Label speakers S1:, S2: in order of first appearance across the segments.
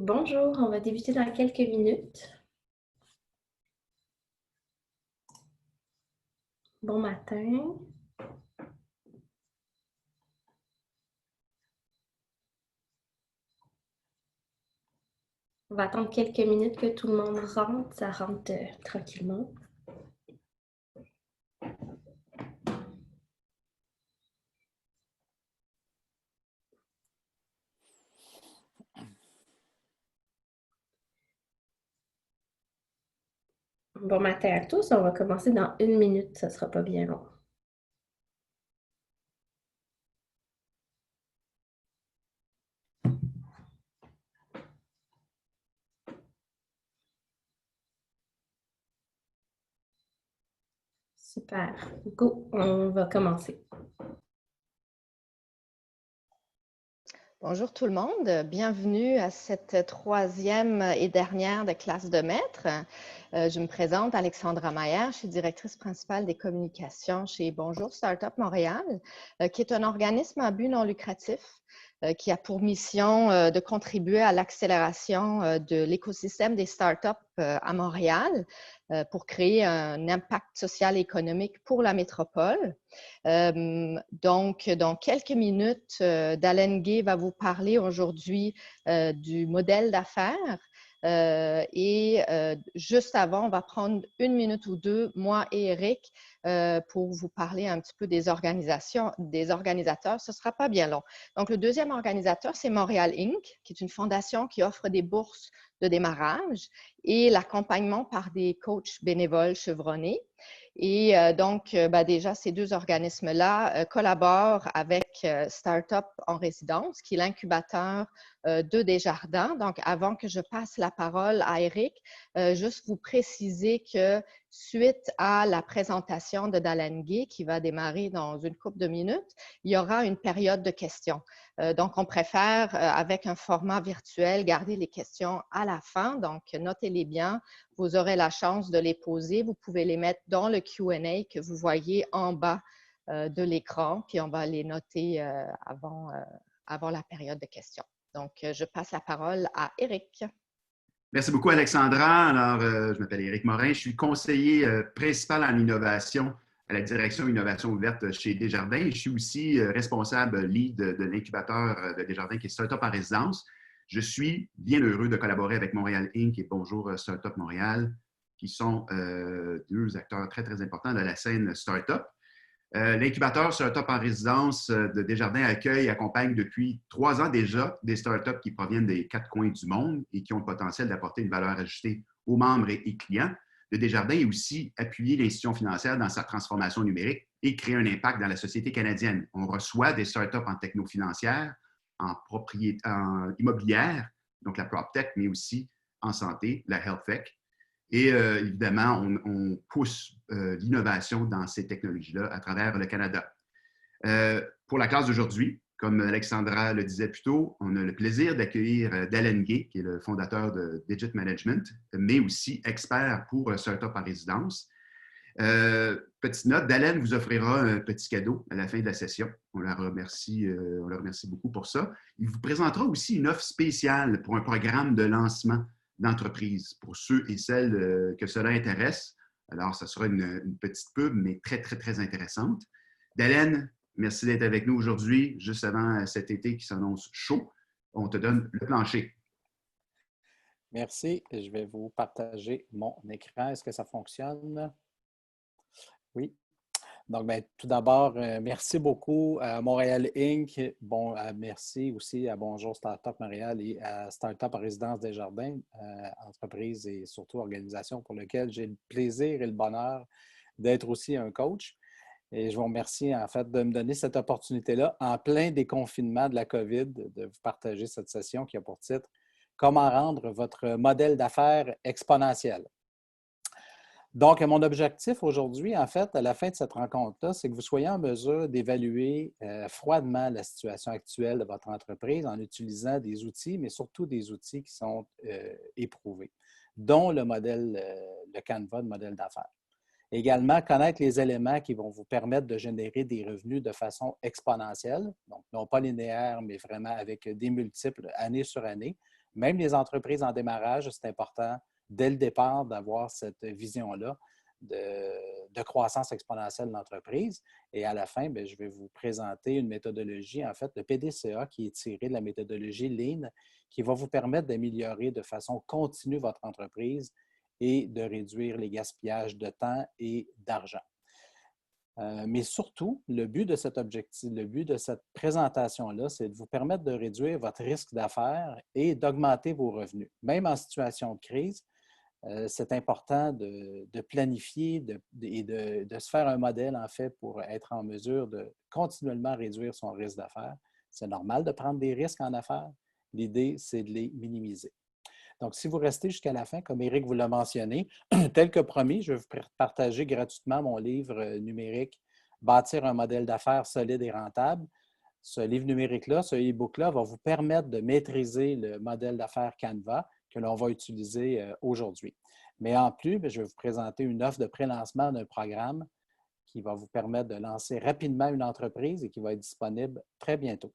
S1: Bonjour, on va débuter dans quelques minutes. Bon matin. On va attendre quelques minutes que tout le monde rentre. Ça rentre tranquillement. Bon matin à tous. On va commencer dans une minute. Ça ne sera pas bien long. Super. Go, on va commencer.
S2: Bonjour tout le monde, bienvenue à cette troisième et dernière de classe de maître. Je me présente Alexandra Mayer, je suis directrice principale des communications chez Bonjour Startup Montréal, qui est un organisme à but non lucratif qui a pour mission de contribuer à l'accélération de l'écosystème des startups à Montréal pour créer un impact social et économique pour la métropole. Donc, dans quelques minutes, Dalen Gay va vous parler aujourd'hui du modèle d'affaires. Juste avant, on va prendre une minute ou deux, moi et Eric, pour vous parler un petit peu des organisations, des organisateurs. Ce ne sera pas bien long. Donc, le deuxième organisateur, c'est Montréal Inc., qui est une fondation qui offre des bourses de démarrage et l'accompagnement par des coachs bénévoles chevronnés. Et donc, déjà, ces deux organismes-là collaborent avec Startup en résidence, qui est l'incubateur de Desjardins. Donc, avant que je passe la parole à Eric, juste vous préciser que suite à la présentation de Dalen Gay, qui va démarrer dans une couple de minutes, il y aura une période de questions. Donc, on préfère, avec un format virtuel, garder les questions à la fin. Donc, notez-les bien. Vous aurez la chance de les poser. Vous pouvez les mettre dans le Q&A que vous voyez en bas de l'écran, puis on va les noter avant la période de questions. Donc, je passe la parole à Eric.
S3: Merci beaucoup, Alexandra. Alors, je m'appelle Éric Morin. Je suis conseiller principal en innovation à la direction innovation ouverte chez Desjardins. Je suis aussi responsable lead de l'incubateur de Desjardins qui est Startup en résidence. Je suis bien heureux de collaborer avec Montréal Inc. et Bonjour Startup Montréal, qui sont deux acteurs très, très importants de la scène startup. L'incubateur Startup en résidence de Desjardins accueille et accompagne depuis 3 ans déjà des startups qui proviennent des 4 coins du monde et qui ont le potentiel d'apporter une valeur ajoutée aux membres et clients de Desjardins et aussi appuyer l'institution financière dans sa transformation numérique et créer un impact dans la société canadienne. On reçoit des startups en techno-financière, en immobilière, donc la PropTech, mais aussi en santé, la HealthTech. Et évidemment, on pousse l'innovation dans ces technologies-là à travers le Canada. Pour la classe d'aujourd'hui, comme Alexandra le disait plus tôt, on a le plaisir d'accueillir Dalen Gay, qui est le fondateur de Digit Management, mais aussi expert pour Startup en résidence. Petite note, Dalen vous offrira un petit cadeau à la fin de la session. On la remercie beaucoup pour ça. Il vous présentera aussi une offre spéciale pour un programme de lancement d'entreprise pour ceux et celles que cela intéresse. Alors, ça sera une petite pub, mais très, très, très intéressante. Dalen, merci d'être avec nous aujourd'hui, juste avant cet été qui s'annonce chaud. On te donne le plancher.
S4: Merci. Je vais vous partager mon écran. Est-ce que ça fonctionne? Oui. Donc, tout d'abord, merci beaucoup à Montréal Inc. Merci aussi à Bonjour Startup Montréal et à Startup en résidence Desjardins, entreprise et surtout organisation pour laquelle j'ai le plaisir et le bonheur d'être aussi un coach. Et je vous remercie en fait de me donner cette opportunité-là, en plein déconfinement de la COVID, de vous partager cette session qui a pour titre « Comment rendre votre modèle d'affaires exponentiel ». Donc, mon objectif aujourd'hui, en fait, à la fin de cette rencontre-là, c'est que vous soyez en mesure d'évaluer froidement la situation actuelle de votre entreprise en utilisant des outils, mais surtout des outils qui sont éprouvés, dont le modèle, le Canva de modèle d'affaires. Également, connaître les éléments qui vont vous permettre de générer des revenus de façon exponentielle, donc non pas linéaire, mais vraiment avec des multiples année sur année, Même les entreprises en démarrage, c'est important dès le départ d'avoir cette vision-là de croissance exponentielle de l'entreprise. Et à la fin, bien, je vais vous présenter une méthodologie, en fait, le PDCA, qui est tiré de la méthodologie Lean, qui va vous permettre d'améliorer de façon continue votre entreprise et de réduire les gaspillages de temps et d'argent. Mais surtout, le but de cet objectif, le but de cette présentation-là, c'est de vous permettre de réduire votre risque d'affaires et d'augmenter vos revenus. Même en situation de crise, c'est important de planifier et de se faire un modèle, en fait, pour être en mesure de continuellement réduire son risque d'affaires. C'est normal de prendre des risques en affaires. L'idée, c'est de les minimiser. Donc, si vous restez jusqu'à la fin, comme Éric vous l'a mentionné, tel que promis, je vais vous partager gratuitement mon livre numérique « Bâtir un modèle d'affaires solide et rentable ». Ce livre numérique-là, ce e-book-là, va vous permettre de maîtriser le modèle d'affaires Canva que l'on va utiliser aujourd'hui. Mais en plus, je vais vous présenter une offre de pré-lancement d'un programme qui va vous permettre de lancer rapidement une entreprise et qui va être disponible très bientôt.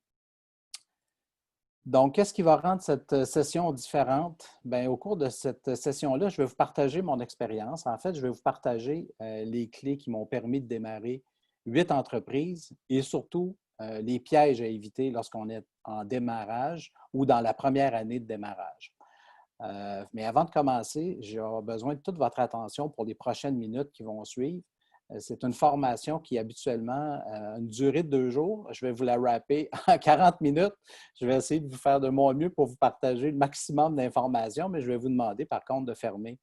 S4: Donc, qu'est-ce qui va rendre cette session différente? Bien, au cours de cette session-là, je vais vous partager mon expérience. En fait, je vais vous partager les clés qui m'ont permis de démarrer 8 entreprises et surtout les pièges à éviter lorsqu'on est en démarrage ou dans la première année de démarrage. Mais avant de commencer, j'ai besoin de toute votre attention pour les prochaines minutes qui vont suivre. C'est une formation qui habituellement a une durée de 2 jours. Je vais vous la wrapper en 40 minutes. Je vais essayer de vous faire de mon mieux pour vous partager le maximum d'informations, mais je vais vous demander par contre de fermer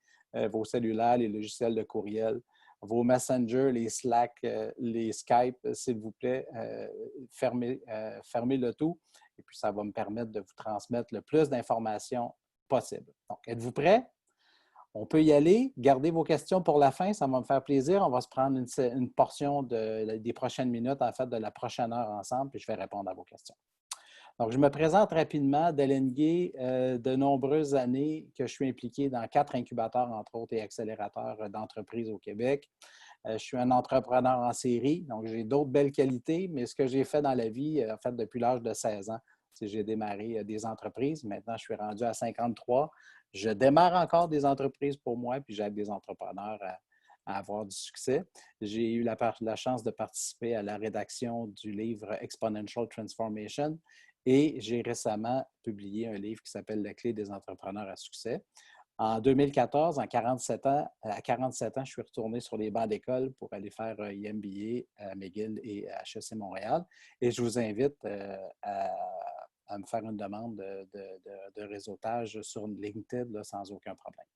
S4: vos cellulaires, les logiciels de courriel, vos Messenger, les Slack, les Skype, s'il vous plaît. Fermez le tout et puis ça va me permettre de vous transmettre le plus d'informations possible. Donc, êtes-vous prêts? On peut y aller. Gardez vos questions pour la fin, ça va me faire plaisir. On va se prendre une portion des prochaines minutes, en fait, de la prochaine heure ensemble, puis je vais répondre à vos questions. Donc, je me présente rapidement. Delaine Gay, de nombreuses années que je suis impliqué dans 4 incubateurs, entre autres, et accélérateurs d'entreprises au Québec. Je suis un entrepreneur en série, donc j'ai d'autres belles qualités, mais ce que j'ai fait dans la vie, en fait, depuis l'âge de 16 ans, c'est que j'ai démarré des entreprises. Maintenant, je suis rendu à 53. Je démarre encore des entreprises pour moi, puis j'aide des entrepreneurs à avoir du succès. J'ai eu la chance de participer à la rédaction du livre Exponential Transformation et j'ai récemment publié un livre qui s'appelle La clé des entrepreneurs à succès. En 2014, à 47 ans, je suis retourné sur les bancs d'école pour aller faire un MBA à McGill et à HEC Montréal. Et je vous invite à me faire une demande de réseautage sur LinkedIn là, sans aucun problème.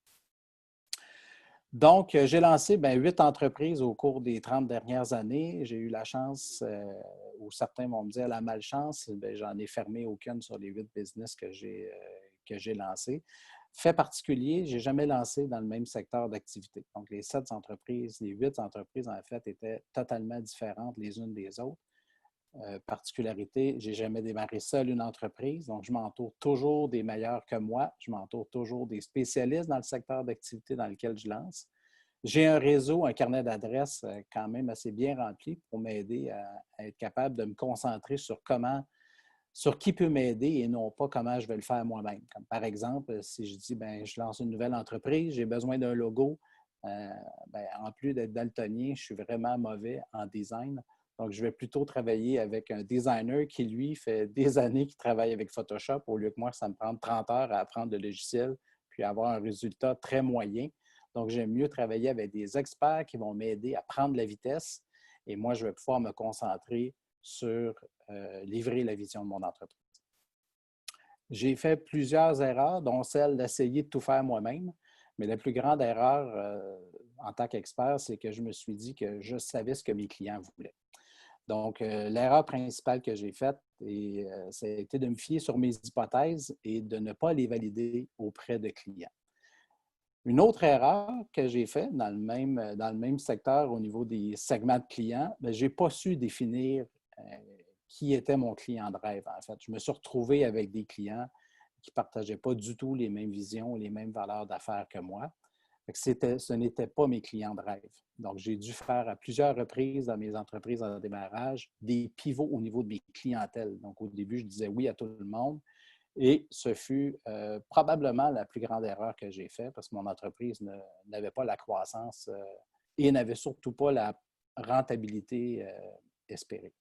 S4: Donc, j'ai lancé 8 entreprises au cours des 30 dernières années. J'ai eu la chance, ou certains vont me dire la malchance, j'en ai fermé aucune sur les 8 business que j'ai lancés. Fait particulier, je n'ai jamais lancé dans le même secteur d'activité. Donc, les 8 entreprises, en fait, étaient totalement différentes les unes des autres. Particularité, je n'ai jamais démarré seul une entreprise, donc je m'entoure toujours des meilleurs que moi, je m'entoure toujours des spécialistes dans le secteur d'activité dans lequel je lance. J'ai un réseau, un carnet d'adresses quand même assez bien rempli pour m'aider à être capable de me concentrer sur qui peut m'aider et non pas comment je vais le faire moi-même. Comme par exemple, si je dis, je lance une nouvelle entreprise, j'ai besoin d'un logo, en plus d'être daltonien, je suis vraiment mauvais en design. Donc, je vais plutôt travailler avec un designer qui, lui, fait des années qu'il travaille avec Photoshop au lieu que moi, ça me prend 30 heures à apprendre le logiciel puis avoir un résultat très moyen. Donc, j'aime mieux travailler avec des experts qui vont m'aider à prendre la vitesse et moi, je vais pouvoir me concentrer sur livrer la vision de mon entreprise. J'ai fait plusieurs erreurs, dont celle d'essayer de tout faire moi-même, mais la plus grande erreur en tant qu'expert, c'est que je me suis dit que je savais ce que mes clients voulaient. Donc, l'erreur principale que j'ai faite, ça a été de me fier sur mes hypothèses et de ne pas les valider auprès de clients. Une autre erreur que j'ai faite dans le même secteur au niveau des segments de clients, je n'ai pas su définir qui était mon client de rêve. En fait, je me suis retrouvé avec des clients qui ne partageaient pas du tout les mêmes visions, les mêmes valeurs d'affaires que moi. Ce n'étaient pas mes clients de rêve. Donc, j'ai dû faire à plusieurs reprises dans mes entreprises en démarrage des pivots au niveau de mes clientèles. Donc, au début, je disais oui à tout le monde. Et ce fut probablement la plus grande erreur que j'ai faite parce que mon entreprise n'avait pas la croissance et n'avait surtout pas la rentabilité espérée.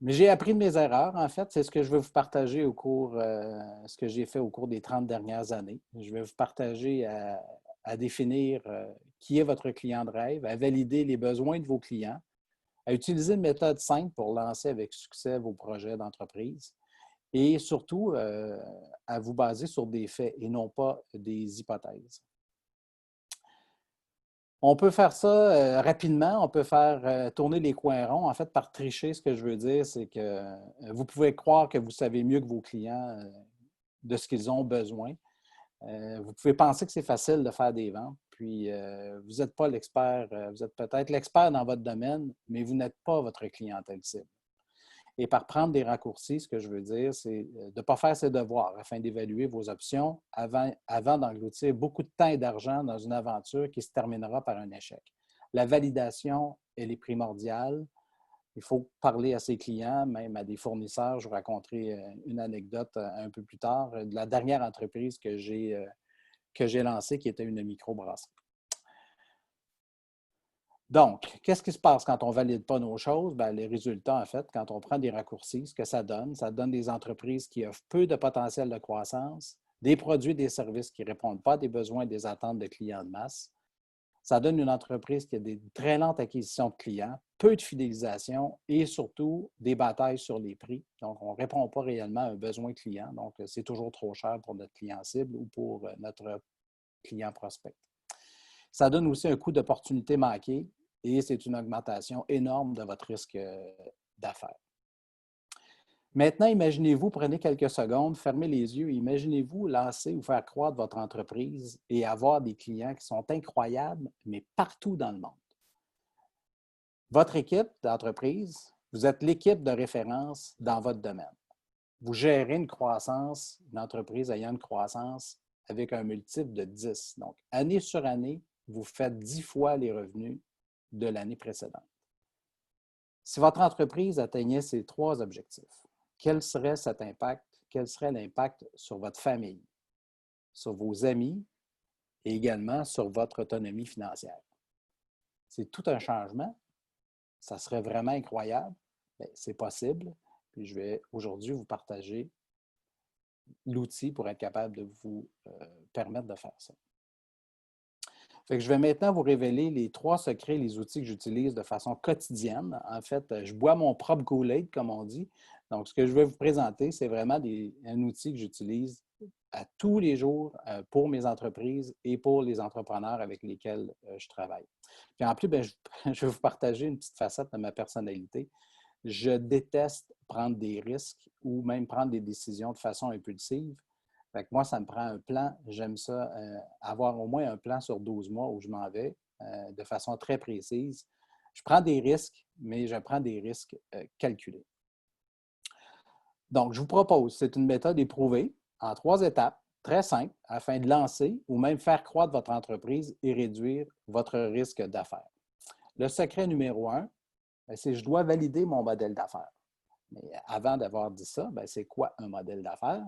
S4: Mais j'ai appris de mes erreurs, en fait. C'est ce que je vais vous partager ce que j'ai fait au cours des 30 dernières années. Je vais vous partager à définir qui est votre client de rêve, à valider les besoins de vos clients, à utiliser une méthode simple pour lancer avec succès vos projets d'entreprise et surtout à vous baser sur des faits et non pas des hypothèses. On peut faire ça rapidement, on peut faire tourner les coins ronds. En fait, par tricher, ce que je veux dire, c'est que vous pouvez croire que vous savez mieux que vos clients de ce qu'ils ont besoin. Vous pouvez penser que c'est facile de faire des ventes, puis vous n'êtes pas l'expert, vous êtes peut-être l'expert dans votre domaine, mais vous n'êtes pas votre clientèle cible. Et par prendre des raccourcis, ce que je veux dire, c'est de ne pas faire ses devoirs afin d'évaluer vos options avant d'engloutir beaucoup de temps et d'argent dans une aventure qui se terminera par un échec. La validation, elle est primordiale. Il faut parler à ses clients, même à des fournisseurs. Je vous raconterai une anecdote un peu plus tard de la dernière entreprise que j'ai lancée, qui était une microbrasserie. Donc, qu'est-ce qui se passe quand on ne valide pas nos choses? Bien, les résultats, en fait, quand on prend des raccourcis, ce que ça donne des entreprises qui offrent peu de potentiel de croissance, des produits et des services qui ne répondent pas à des besoins et des attentes de clients de masse. Ça donne une entreprise qui a des très lentes acquisitions de clients, peu de fidélisation et surtout des batailles sur les prix. Donc, on ne répond pas réellement à un besoin client. Donc, c'est toujours trop cher pour notre client cible ou pour notre client prospect. Ça donne aussi un coût d'opportunité manqué et c'est une augmentation énorme de votre risque d'affaires. Maintenant, imaginez-vous, prenez quelques secondes, fermez les yeux, imaginez-vous lancer ou faire croître votre entreprise et avoir des clients qui sont incroyables, mais partout dans le monde. Votre équipe d'entreprise, vous êtes l'équipe de référence dans votre domaine. Vous gérez une croissance, une entreprise ayant une croissance avec un multiple de 10. Donc, année sur année, vous faites 10 fois les revenus de l'année précédente. Si votre entreprise atteignait ces 3 objectifs, quel serait cet impact? Quel serait l'impact sur votre famille, sur vos amis et également sur votre autonomie financière? C'est tout un changement. Ça serait vraiment incroyable. C'est possible. Puis je vais aujourd'hui vous partager l'outil pour être capable de vous permettre de faire ça. Fait que je vais maintenant vous révéler les 3 secrets, les outils que j'utilise de façon quotidienne. En fait, je bois mon propre Kool-Aid, comme on dit. Donc, ce que je vais vous présenter, c'est vraiment un outil que j'utilise à tous les jours pour mes entreprises et pour les entrepreneurs avec lesquels je travaille. Puis en plus, je vais vous partager une petite facette de ma personnalité. Je déteste prendre des risques ou même prendre des décisions de façon impulsive. Fait que moi, ça me prend un plan. J'aime ça, avoir au moins un plan sur 12 mois où je m'en vais de façon très précise. Je prends des risques, mais je prends des risques calculés. Donc, je vous propose, c'est une méthode éprouvée en 3 étapes, très simple, afin de lancer ou même faire croître votre entreprise et réduire votre risque d'affaires. Le secret numéro 1, c'est que je dois valider mon modèle d'affaires. Mais avant d'avoir dit ça, c'est quoi un modèle d'affaires?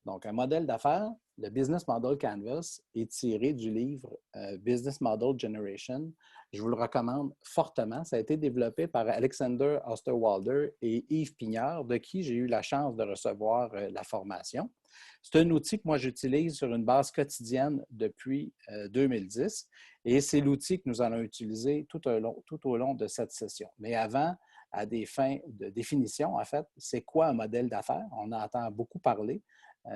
S4: Donc, un modèle d'affaires, le Business Model Canvas, est tiré du livre Business Model Generation. Je vous le recommande fortement. Ça a été développé par Alexander Osterwalder et Yves Pignard, de qui j'ai eu la chance de recevoir la formation. C'est un outil que moi j'utilise sur une base quotidienne depuis 2010 et c'est l'outil que nous allons utiliser tout au long de cette session. Mais avant, à des fins de définition, en fait, c'est quoi un modèle d'affaires? On en entend beaucoup parler.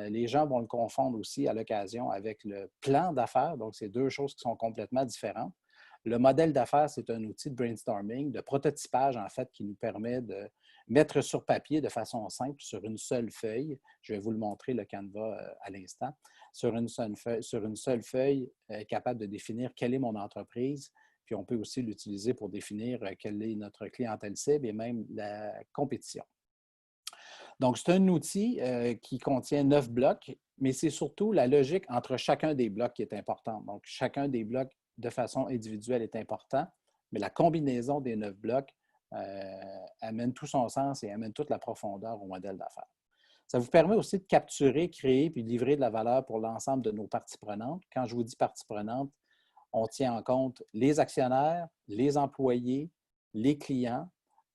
S4: Les gens vont le confondre aussi à l'occasion avec le plan d'affaires. Donc, c'est 2 choses qui sont complètement différentes. Le modèle d'affaires, c'est un outil de brainstorming, de prototypage, en fait, qui nous permet de mettre sur papier de façon simple sur une seule feuille. Je vais vous le montrer, le Canva, à l'instant. Sur une seule feuille, capable de définir quelle est mon entreprise. Puis, on peut aussi l'utiliser pour définir quelle est notre clientèle cible et même la compétition. Donc, c'est un outil qui contient 9 blocs, mais c'est surtout la logique entre chacun des blocs qui est importante. Donc, chacun des blocs de façon individuelle est important, mais la combinaison des 9 blocs amène tout son sens et amène toute la profondeur au modèle d'affaires. Ça vous permet aussi de capturer, créer puis livrer de la valeur pour l'ensemble de nos parties prenantes. Quand je vous dis parties prenantes, on tient en compte les actionnaires, les employés, les clients,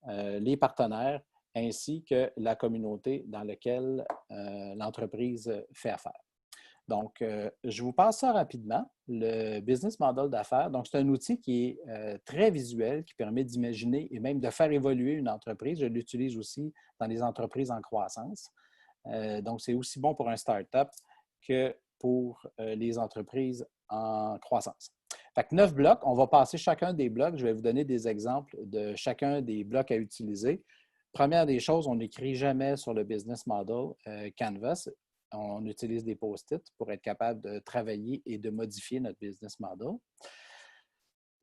S4: les partenaires, ainsi que la communauté dans laquelle l'entreprise fait affaire. Donc, je vous passe ça rapidement. Le business model d'affaires, donc c'est un outil qui est très visuel, qui permet d'imaginer et même de faire évoluer une entreprise. Je l'utilise aussi dans les entreprises en croissance. Donc, c'est aussi bon pour un start-up que pour les entreprises en croissance. Fait que 9 blocs, on va passer chacun des blocs. Je vais vous donner des exemples de chacun des blocs à utiliser. Première des choses, on n'écrit jamais sur le business model Canvas. On utilise des post-it pour être capable de travailler et de modifier notre business model.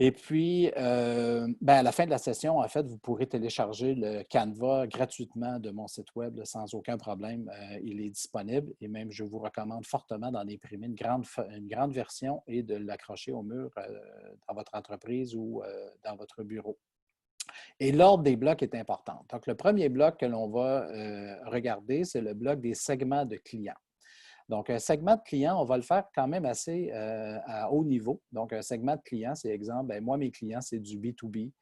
S4: Et puis, à la fin de la session, en fait, vous pourrez télécharger le Canva gratuitement de mon site web là, sans aucun problème. Il est disponible et même je vous recommande fortement d'en imprimer une grande version et de l'accrocher au mur dans votre entreprise ou dans votre bureau. Et l'ordre des blocs est important. Donc, le premier bloc que l'on va regarder, c'est le bloc des segments de clients. Donc, un segment de client, on va le faire quand même assez à haut niveau. Donc, un segment de client, c'est exemple, moi, mes clients, c'est du B2B.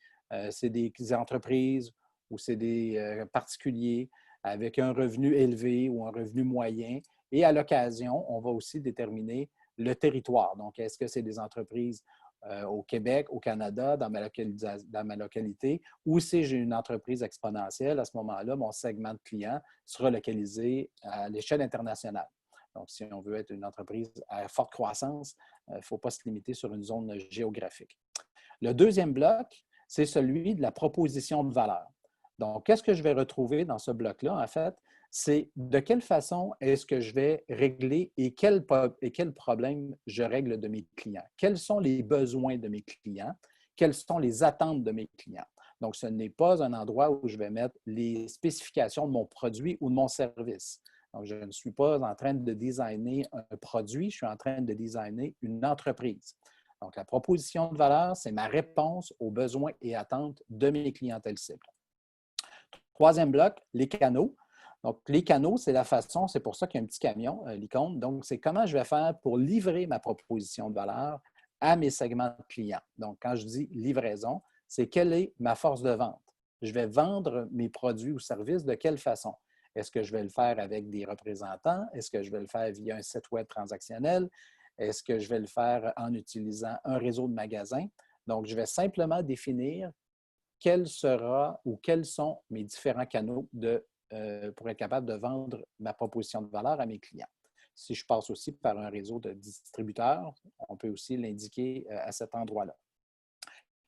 S4: C'est des entreprises ou c'est des particuliers avec un revenu élevé ou un revenu moyen. Et à l'occasion, on va aussi déterminer le territoire. Donc, est-ce que c'est des entreprises au Québec, au Canada, dans ma localité, ou si j'ai une entreprise exponentielle, à ce moment-là, mon segment de client sera localisé à l'échelle internationale. Donc, si on veut être une entreprise à forte croissance, il ne faut pas se limiter sur une zone géographique. Le deuxième bloc, c'est celui de la proposition de valeur. Donc, qu'est-ce que je vais retrouver dans ce bloc-là, en fait? C'est de quelle façon est-ce que je vais régler et quel problème je règle de mes clients? Quels sont les besoins de mes clients? Quelles sont les attentes de mes clients? Donc, ce n'est pas un endroit où je vais mettre les spécifications de mon produit ou de mon service. Donc, je ne suis pas en train de designer un produit, je suis en train de designer une entreprise. Donc, la proposition de valeur, c'est ma réponse aux besoins et attentes de mes clientèles cibles. Troisième bloc, les canaux. Donc, les canaux, c'est la façon, c'est pour ça qu'il y a un petit camion, l'icône. Donc, c'est comment je vais faire pour livrer ma proposition de valeur à mes segments de clients. Donc, quand je dis livraison, c'est quelle est ma force de vente. Je vais vendre mes produits ou services de quelle façon? Est-ce que je vais le faire avec des représentants? Est-ce que je vais le faire via un site web transactionnel? Est-ce que je vais le faire en utilisant un réseau de magasins? Donc, je vais simplement définir quel sera ou quels sont mes différents canaux pour être capable de vendre ma proposition de valeur à mes clients. Si je passe aussi par un réseau de distributeurs, on peut aussi l'indiquer à cet endroit-là.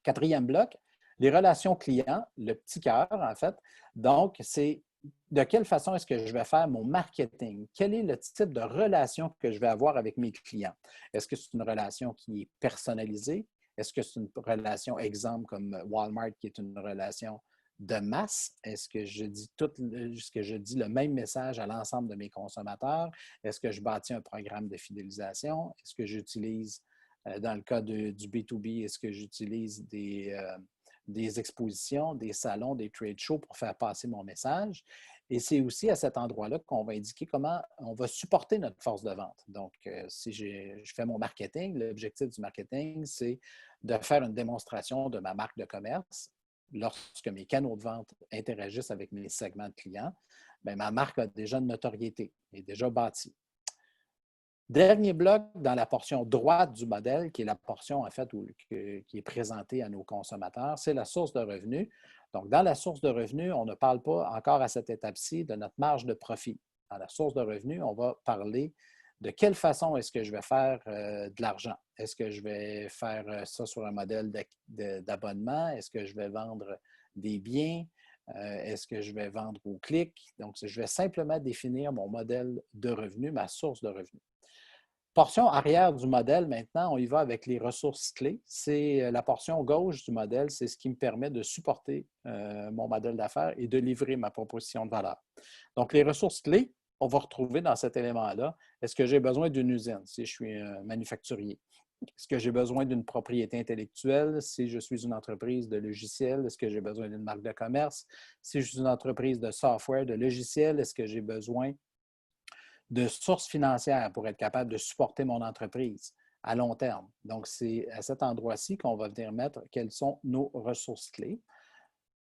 S4: Quatrième bloc, les relations clients, le petit cœur, en fait. Donc, c'est de quelle façon est-ce que je vais faire mon marketing? Quel est le type de relation que je vais avoir avec mes clients? Est-ce que c'est une relation qui est personnalisée? Est-ce que c'est une relation, exemple, comme Walmart, qui est une relation de masse? Est-ce que je dis le même message à l'ensemble de mes consommateurs? Est-ce que je bâtis un programme de fidélisation? Est-ce que j'utilise, dans le cas du B2B, est-ce que j'utilise des expositions, des salons, des trade shows pour faire passer mon message? Et c'est aussi à cet endroit-là qu'on va indiquer comment on va supporter notre force de vente. Donc, si je fais mon marketing, l'objectif du marketing, c'est de faire une démonstration de ma marque de commerce. Lorsque mes canaux de vente interagissent avec mes segments de clients, bien, ma marque a déjà une notoriété, est déjà bâtie. Dernier bloc dans la portion droite du modèle, qui est la portion en fait qui est présentée à nos consommateurs, c'est la source de revenus. Donc, dans la source de revenus, on ne parle pas encore à cette étape-ci de notre marge de profit. Dans la source de revenus, on va parler de quelle façon est-ce que je vais faire de l'argent. Est-ce que je vais faire ça sur un modèle d'abonnement? Est-ce que je vais vendre des biens? Est-ce que je vais vendre au clic? Donc, je vais simplement définir mon modèle de revenus, ma source de revenus. Portion arrière du modèle, maintenant, on y va avec les ressources clés. C'est la portion gauche du modèle, c'est ce qui me permet de supporter mon modèle d'affaires et de livrer ma proposition de valeur. Donc, les ressources clés, on va retrouver dans cet élément-là. Est-ce que j'ai besoin d'une usine si je suis un manufacturier? Est-ce que j'ai besoin d'une propriété intellectuelle si je suis une entreprise de logiciels? Est-ce que j'ai besoin d'une marque de commerce? Si je suis une entreprise de software, de logiciels, est-ce que j'ai besoin de sources financières pour être capable de supporter mon entreprise à long terme. Donc, c'est à cet endroit-ci qu'on va venir mettre quelles sont nos ressources clés.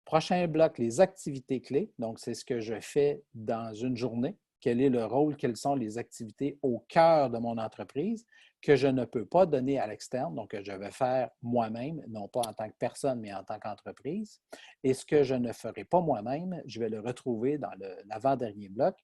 S4: Prochain bloc, les activités clés. Donc, c'est ce que je fais dans une journée. Quel est le rôle, quelles sont les activités au cœur de mon entreprise que je ne peux pas donner à l'externe, donc que je vais faire moi-même, non pas en tant que personne, mais en tant qu'entreprise. Et ce que je ne ferai pas moi-même, je vais le retrouver dans l'avant-dernier bloc,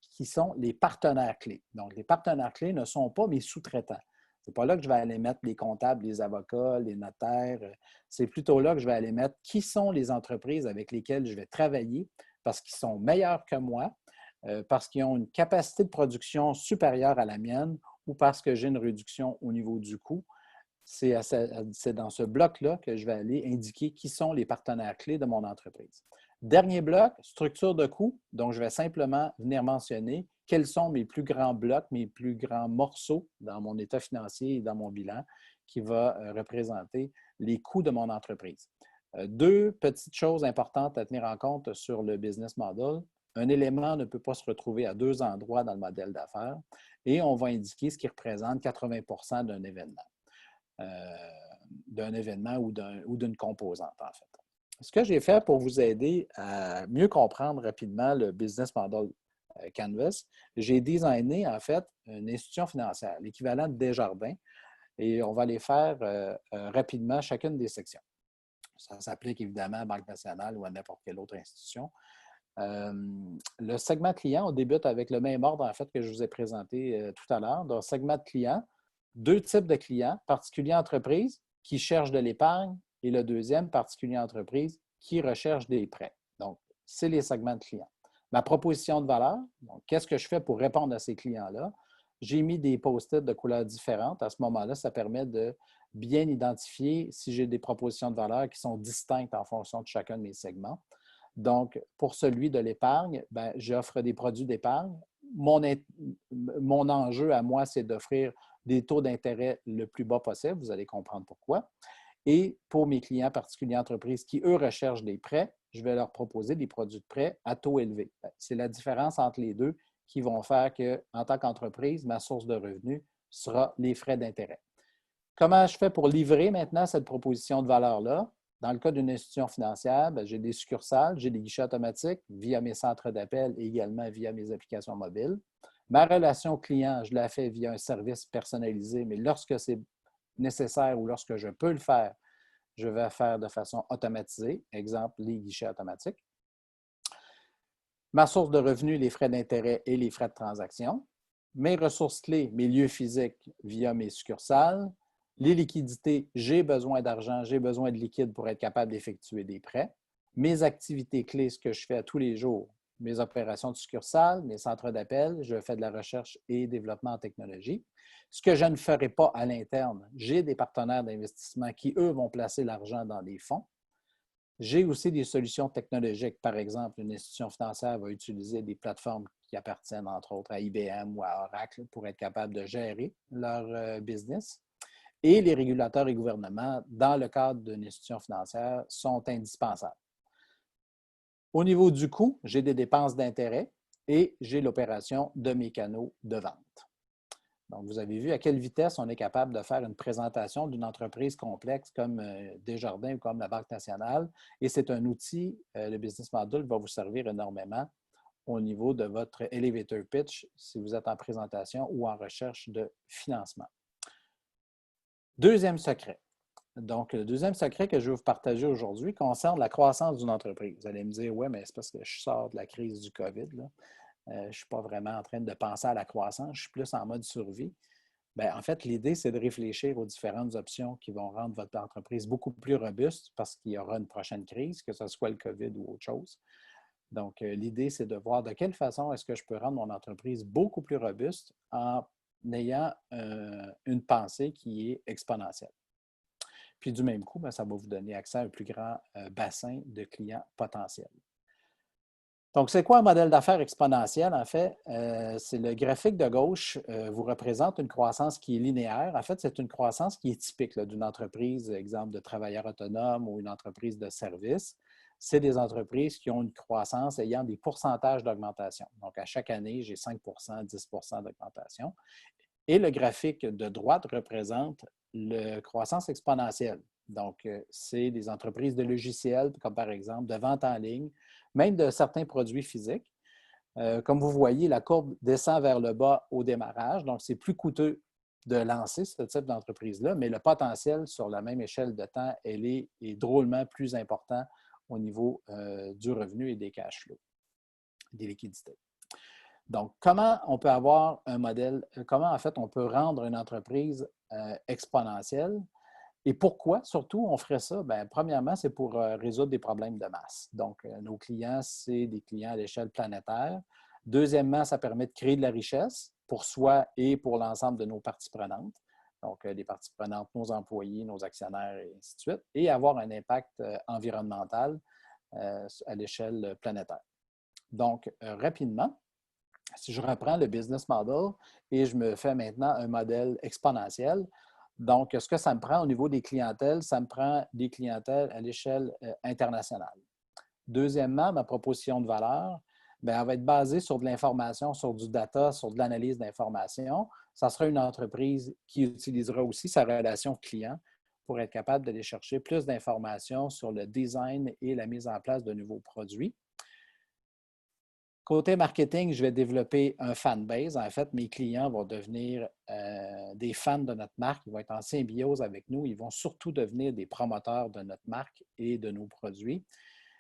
S4: qui sont les partenaires clés. Donc, les partenaires clés ne sont pas mes sous-traitants. Ce n'est pas là que je vais aller mettre les comptables, les avocats, les notaires. C'est plutôt là que je vais aller mettre qui sont les entreprises avec lesquelles je vais travailler parce qu'ils sont meilleurs que moi, parce qu'ils ont une capacité de production supérieure à la mienne ou parce que j'ai une réduction au niveau du coût. C'est dans ce bloc-là que je vais aller indiquer qui sont les partenaires clés de mon entreprise. Dernier bloc, structure de coût. Donc, je vais simplement venir mentionner quels sont mes plus grands blocs, mes plus grands morceaux dans mon état financier et dans mon bilan qui va représenter les coûts de mon entreprise. Deux petites choses importantes à tenir en compte sur le business model. Un élément ne peut pas se retrouver à deux endroits dans le modèle d'affaires et on va indiquer ce qui représente 80% d'un événement ou d'une composante, en fait. Ce que j'ai fait pour vous aider à mieux comprendre rapidement le business model Canvas, j'ai designé, en fait, une institution financière, l'équivalent de Desjardins, et on va les faire rapidement chacune des sections. Ça s'applique évidemment à Banque nationale ou à n'importe quelle autre institution. Le segment client, on débute avec le même ordre, en fait, que je vous ai présenté tout à l'heure. Dans le segment de client, deux types de clients, particulier entreprise qui cherchent de l'épargne et le deuxième, particulier entreprise qui recherche des prêts. Donc, c'est les segments de clients. Ma proposition de valeur, donc, qu'est-ce que je fais pour répondre à ces clients-là? J'ai mis des post-it de couleurs différentes. À ce moment-là, ça permet de bien identifier si j'ai des propositions de valeur qui sont distinctes en fonction de chacun de mes segments. Donc, pour celui de l'épargne, j'offre des produits d'épargne. Mon enjeu à moi, c'est d'offrir des taux d'intérêt le plus bas possible. Vous allez comprendre pourquoi. Et pour mes clients particuliers entreprises qui, eux, recherchent des prêts, je vais leur proposer des produits de prêt à taux élevé. C'est la différence entre les deux qui vont faire qu'en tant qu'entreprise, ma source de revenus sera les frais d'intérêt. Comment je fais pour livrer maintenant cette proposition de valeur-là? Dans le cas d'une institution financière, j'ai des succursales, j'ai des guichets automatiques via mes centres d'appel et également via mes applications mobiles. Ma relation client, je la fais via un service personnalisé, mais lorsque c'est nécessaire ou lorsque je peux le faire, je vais faire de façon automatisée. Exemple, les guichets automatiques. Ma source de revenus, les frais d'intérêt et les frais de transaction. Mes ressources clés, mes lieux physiques via mes succursales. Les liquidités, j'ai besoin d'argent, j'ai besoin de liquide pour être capable d'effectuer des prêts. Mes activités clés, ce que je fais à tous les jours, mes opérations de succursale, mes centres d'appel, je fais de la recherche et développement en technologie. Ce que je ne ferai pas à l'interne, j'ai des partenaires d'investissement qui, eux, vont placer l'argent dans des fonds. J'ai aussi des solutions technologiques. Par exemple, une institution financière va utiliser des plateformes qui appartiennent, entre autres, à IBM ou à Oracle pour être capable de gérer leur business. Et les régulateurs et gouvernements, dans le cadre d'une institution financière, sont indispensables. Au niveau du coût, j'ai des dépenses d'intérêt et j'ai l'opération de mes canaux de vente. Donc, vous avez vu à quelle vitesse on est capable de faire une présentation d'une entreprise complexe comme Desjardins ou comme la Banque nationale. Et c'est un outil, le Business Model va vous servir énormément au niveau de votre elevator pitch si vous êtes en présentation ou en recherche de financement. Deuxième secret. Donc, le deuxième secret que je vais vous partager aujourd'hui concerne la croissance d'une entreprise. Vous allez me dire, oui, mais c'est parce que je sors de la crise du COVID, là. Je ne suis pas vraiment en train de penser à la croissance, je suis plus en mode survie. Bien, en fait, l'idée, c'est de réfléchir aux différentes options qui vont rendre votre entreprise beaucoup plus robuste parce qu'il y aura une prochaine crise, que ce soit le COVID ou autre chose. Donc, l'idée, c'est de voir de quelle façon est-ce que je peux rendre mon entreprise beaucoup plus robuste en ayant une pensée qui est exponentielle. Puis, du même coup, bien, ça va vous donner accès à un plus grand bassin de clients potentiels. Donc, c'est quoi un modèle d'affaires exponentiel? En fait, c'est le graphique de gauche vous représente une croissance qui est linéaire. En fait, c'est une croissance qui est typique d'une entreprise, exemple de travailleurs autonomes ou une entreprise de service. c'est des entreprises qui ont une croissance ayant des pourcentages d'augmentation. Donc, à chaque année, j'ai 5 10 d'augmentation. Et le graphique de droite représente la croissance exponentielle. Donc, c'est des entreprises de logiciels, comme par exemple de vente en ligne, même de certains produits physiques. Comme vous voyez, la courbe descend vers le bas au démarrage. Donc, c'est plus coûteux de lancer ce type d'entreprise-là, mais le potentiel sur la même échelle de temps, est drôlement plus important au niveau du revenu et des cash flows, des liquidités. Donc, comment on peut avoir un modèle, comment en fait on peut rendre une entreprise exponentielle et pourquoi surtout on ferait ça? Bien, premièrement, c'est pour résoudre des problèmes de masse. Donc, nos clients, c'est des clients à l'échelle planétaire. Deuxièmement, ça permet de créer de la richesse pour soi et pour l'ensemble de nos parties prenantes. Donc, les parties prenantes, nos employés, nos actionnaires et ainsi de suite, et avoir un impact environnemental à l'échelle planétaire. Donc, rapidement, si je reprends le business model et je me fais maintenant un modèle exponentiel, donc ce que ça me prend au niveau des clientèles, ça me prend des clientèles à l'échelle internationale. Deuxièmement, ma proposition de valeur, bien, elle va être basée sur de l'information, sur du data, sur de l'analyse d'information. Ça sera une entreprise qui utilisera aussi sa relation client pour être capable d'aller chercher plus d'informations sur le design et la mise en place de nouveaux produits. Côté marketing, je vais développer un fanbase. En fait, mes clients vont devenir des fans de notre marque. Ils vont être en symbiose avec nous. Ils vont surtout devenir des promoteurs de notre marque et de nos produits.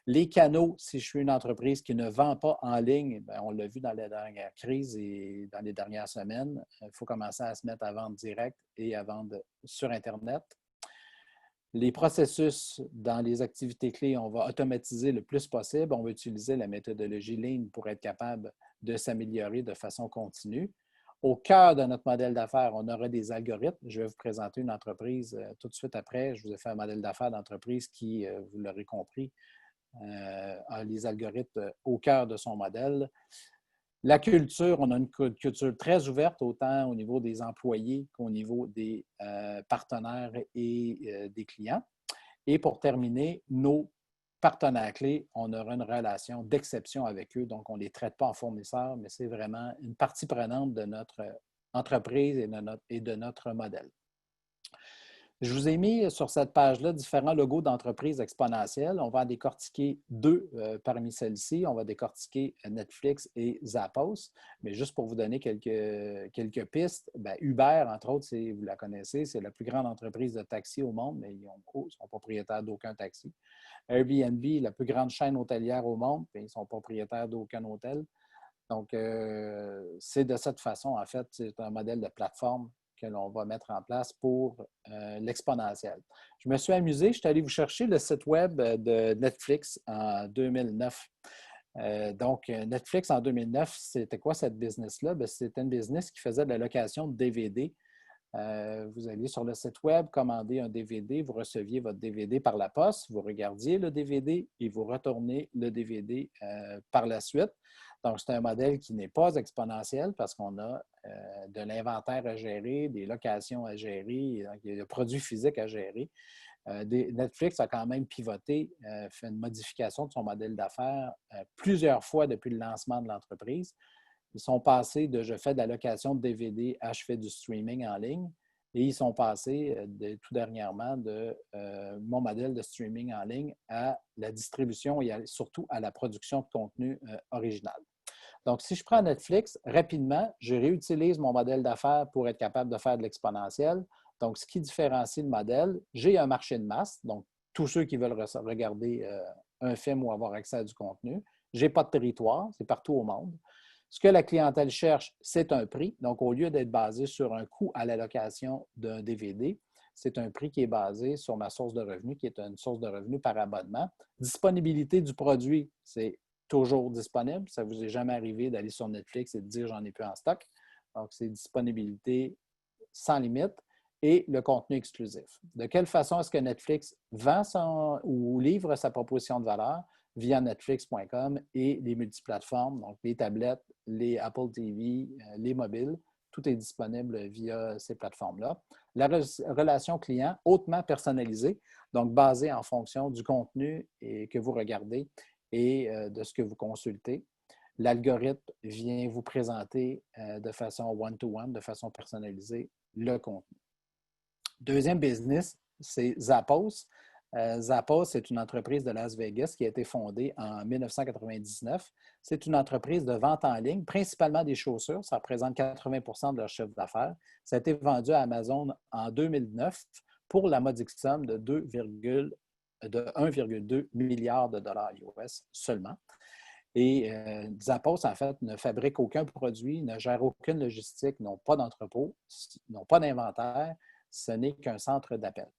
S4: Les canaux, si je suis une entreprise qui ne vend pas en ligne, bien, on l'a vu dans la dernière crise et dans les dernières semaines, il faut commencer à se mettre à vendre direct et à vendre sur Internet. Les processus dans les activités clés, on va automatiser le plus possible. On va utiliser la méthodologie Lean pour être capable de s'améliorer de façon continue. Au cœur de notre modèle d'affaires, on aura des algorithmes. Je vais vous présenter une entreprise tout de suite après. Je vous ai fait un modèle d'affaires d'entreprise qui, vous l'aurez compris, a les algorithmes au cœur de son modèle. La culture, on a une culture très ouverte, autant au niveau des employés qu'au niveau des partenaires et des clients. Et pour terminer, nos partenaires clés, on aura une relation d'exception avec eux. Donc, on ne les traite pas en fournisseurs, mais c'est vraiment une partie prenante de notre entreprise et de notre modèle. Je vous ai mis sur cette page-là différents logos d'entreprises exponentielles. On va en décortiquer deux parmi celles-ci. On va décortiquer Netflix et Zappos. Mais juste pour vous donner quelques pistes, bien, Uber, entre autres, vous la connaissez, c'est la plus grande entreprise de taxi au monde, mais ils sont propriétaires d'aucun taxi. Airbnb, la plus grande chaîne hôtelière au monde, mais ils sont propriétaires d'aucun hôtel. Donc, c'est de cette façon, en fait, c'est un modèle de plateforme que l'on va mettre en place pour l'exponentiel. Je me suis amusé, je suis allé vous chercher le site web de Netflix en 2009. Donc, Netflix en 2009, c'était quoi cette business-là? C'était une business qui faisait de la location de DVD. Vous alliez sur le site web, commander un DVD, vous receviez votre DVD par la poste, vous regardiez le DVD et vous retournez le DVD par la suite. Donc, c'est un modèle qui n'est pas exponentiel parce qu'on a de l'inventaire à gérer, des locations à gérer, donc il y a des produits physiques à gérer. Netflix a quand même pivoté, fait une modification de son modèle d'affaires plusieurs fois depuis le lancement de l'entreprise. Ils sont passés de « je fais de la location de DVD » à « je fais du streaming en ligne ». Et ils sont passés tout dernièrement de mon modèle de streaming en ligne à la distribution et surtout à la production de contenu original. Donc, si je prends Netflix, rapidement, je réutilise mon modèle d'affaires pour être capable de faire de l'exponentiel. Donc, ce qui différencie le modèle, j'ai un marché de masse, donc tous ceux qui veulent regarder un film ou avoir accès à du contenu. Je n'ai pas de territoire, c'est partout au monde. Ce que la clientèle cherche, c'est un prix. Donc, au lieu d'être basé sur un coût à la location d'un DVD, c'est un prix qui est basé sur ma source de revenus, qui est une source de revenus par abonnement. Disponibilité du produit, c'est toujours disponible. Ça ne vous est jamais arrivé d'aller sur Netflix et de dire « j'en ai plus en stock ». Donc, c'est disponibilité sans limite et le contenu exclusif. De quelle façon est-ce que Netflix vend ou livre sa proposition de valeur? Via netflix.com et les multiplateformes, donc les tablettes, les Apple TV, les mobiles. tout est disponible via ces plateformes-là. La relation client hautement personnalisée, donc basée en fonction du contenu que vous regardez et de ce que vous consultez. L'algorithme vient vous présenter de façon one-to-one, de façon personnalisée, le contenu. Deuxième business, c'est Zappos. Zappos, c'est une entreprise de Las Vegas qui a été fondée en 1999. C'est une entreprise de vente en ligne, principalement des chaussures. Ça représente 80 de leur chiffre d'affaires. Ça a été vendu à Amazon en 2009 pour la modique somme de 1,2 milliard de dollars US seulement. Et Zappos, en fait, ne fabrique aucun produit, ne gère aucune logistique, n'ont pas d'entrepôt, n'ont pas d'inventaire. Ce n'est qu'un centre d'appel.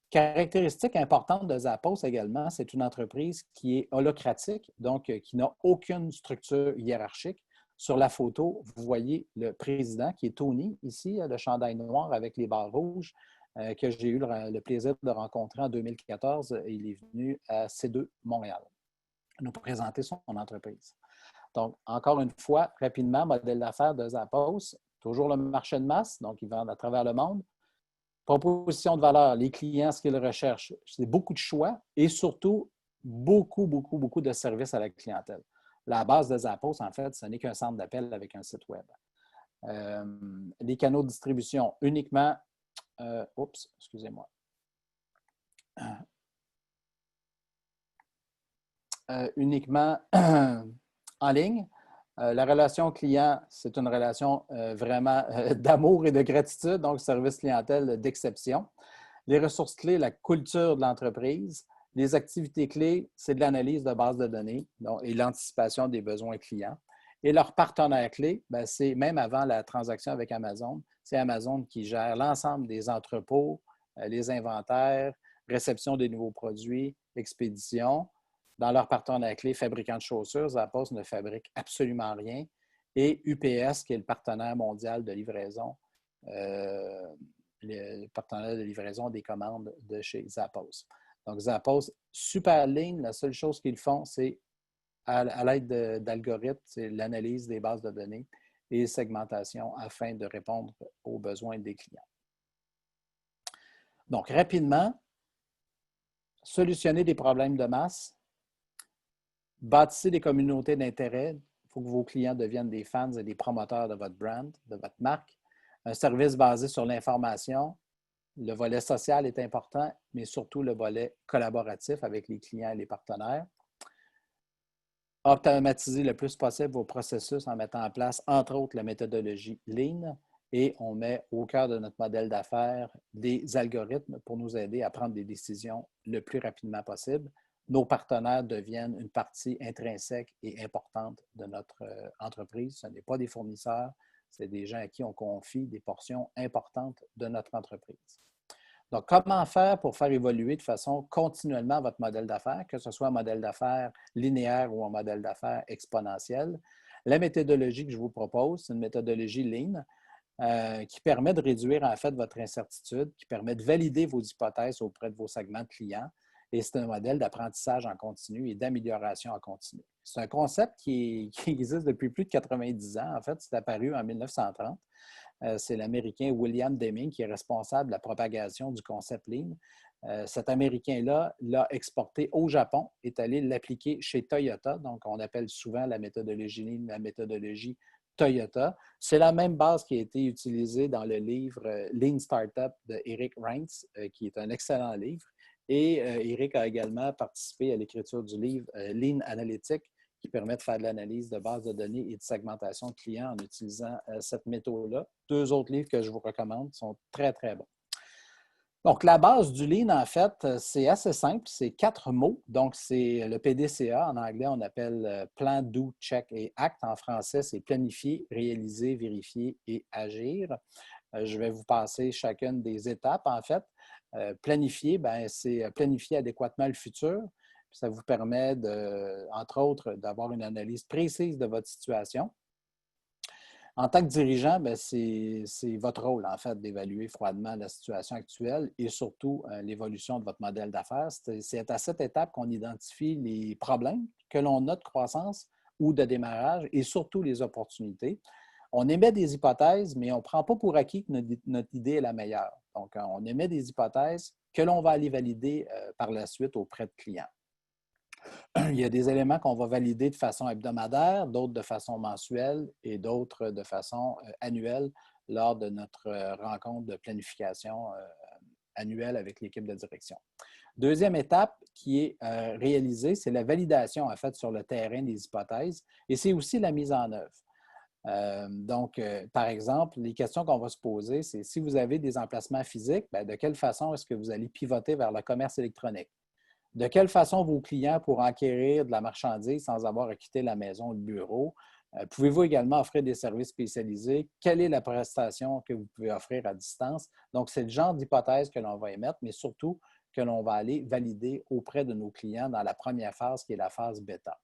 S4: Caractéristique importante de Zappos également, c'est une entreprise qui est holocratique, donc qui n'a aucune structure hiérarchique. Sur la photo, vous voyez le président qui est Tony, ici, le chandail noir avec les barres rouges, que j'ai eu le plaisir de rencontrer en 2014. Il est venu à C2 Montréal nous présenter son entreprise. Donc, encore une fois, rapidement, modèle d'affaires de Zappos, toujours le marché de masse, donc ils vendent à travers le monde. Proposition de valeur, les clients, ce qu'ils recherchent, c'est beaucoup de choix et surtout beaucoup de services à la clientèle. La base de Zappos, en fait, ce n'est qu'un centre d'appel avec un site web. Les canaux de distribution, uniquement, excusez-moi. Uniquement en ligne. La relation client, c'est une relation vraiment d'amour et de gratitude, donc service clientèle d'exception. Les ressources clés, la culture de l'entreprise. Les activités clés, c'est de l'analyse de base de données et l'anticipation des besoins clients. Et leur partenaire clé, c'est même avant la transaction avec Amazon, c'est Amazon qui gère l'ensemble des entrepôts, les inventaires, réception des nouveaux produits, expédition. Dans leur partenaire clé, fabricant de chaussures, Zappos ne fabrique absolument rien. Et UPS, qui est le partenaire mondial de livraison, le partenaire de livraison des commandes de chez Zappos. Donc, Zappos, super ligne. La seule chose qu'ils font, c'est à l'aide d'algorithmes, c'est l'analyse des bases de données et segmentation afin de répondre aux besoins des clients. Donc, rapidement, solutionner des problèmes de masse. Bâtissez des communautés d'intérêt. Il faut que vos clients deviennent des fans et des promoteurs de votre brand, de votre marque. Un service basé sur l'information. Le volet social est important, mais surtout le volet collaboratif avec les clients et les partenaires. Automatiser le plus possible vos processus en mettant en place, entre autres, la méthodologie Lean. Et on met au cœur de notre modèle d'affaires des algorithmes pour nous aider à prendre des décisions le plus rapidement possible. Nos partenaires deviennent une partie intrinsèque et importante de notre entreprise. Ce n'est pas des fournisseurs, c'est des gens à qui on confie des portions importantes de notre entreprise. Donc, comment faire pour faire évoluer de façon continuellement votre modèle d'affaires, que ce soit un modèle d'affaires linéaire ou un modèle d'affaires exponentiel? La méthodologie que je vous propose, c'est une méthodologie Lean qui permet de réduire en fait votre incertitude, qui permet de valider vos hypothèses auprès de vos segments de clients. Et c'est un modèle d'apprentissage en continu et d'amélioration en continu. C'est un concept qui existe depuis plus de 90 ans. En fait, c'est apparu en 1930. C'est l'Américain William Deming qui est responsable de la propagation du concept Lean. Cet Américain-là l'a exporté au Japon, est allé l'appliquer chez Toyota. Donc, on appelle souvent la méthodologie Lean la méthodologie Toyota. C'est la même base qui a été utilisée dans le livre Lean Startup de Eric Reince, qui est un excellent livre. Et Eric a également participé à l'écriture du livre Lean Analytics, qui permet de faire de l'analyse de base de données et de segmentation de clients en utilisant cette méthode-là. 2 autres livres que je vous recommande sont très, très bons. Donc, la base du Lean, en fait, c'est assez simple. C'est 4 mots. Donc, c'est le PDCA. En anglais, on appelle Plan, Do, Check et Act. En français, c'est planifier, réaliser, vérifier et agir. Je vais vous passer chacune des étapes, en fait. Planifier, c'est planifier adéquatement le futur. Ça vous permet, entre autres, d'avoir une analyse précise de votre situation. En tant que dirigeant, c'est votre rôle, en fait, d'évaluer froidement la situation actuelle et surtout l'évolution de votre modèle d'affaires. C'est à cette étape qu'on identifie les problèmes que l'on a de croissance ou de démarrage et surtout les opportunités. On émet des hypothèses, mais on ne prend pas pour acquis que notre idée est la meilleure. Donc, on émet des hypothèses que l'on va aller valider par la suite auprès de clients. Il y a des éléments qu'on va valider de façon hebdomadaire, d'autres de façon mensuelle et d'autres de façon annuelle lors de notre rencontre de planification annuelle avec l'équipe de direction. Deuxième étape qui est réalisée, c'est la validation en fait sur le terrain des hypothèses et c'est aussi la mise en œuvre. Donc, par exemple, les questions qu'on va se poser, c'est si vous avez des emplacements physiques, bien, de quelle façon est-ce que vous allez pivoter vers le commerce électronique? De quelle façon vos clients pourront acquérir de la marchandise sans avoir à quitter la maison ou le bureau? Pouvez-vous également offrir des services spécialisés? Quelle est la prestation que vous pouvez offrir à distance? Donc, c'est le genre d'hypothèse que l'on va émettre, mais surtout que l'on va aller valider auprès de nos clients dans la première phase, qui est la phase bêta.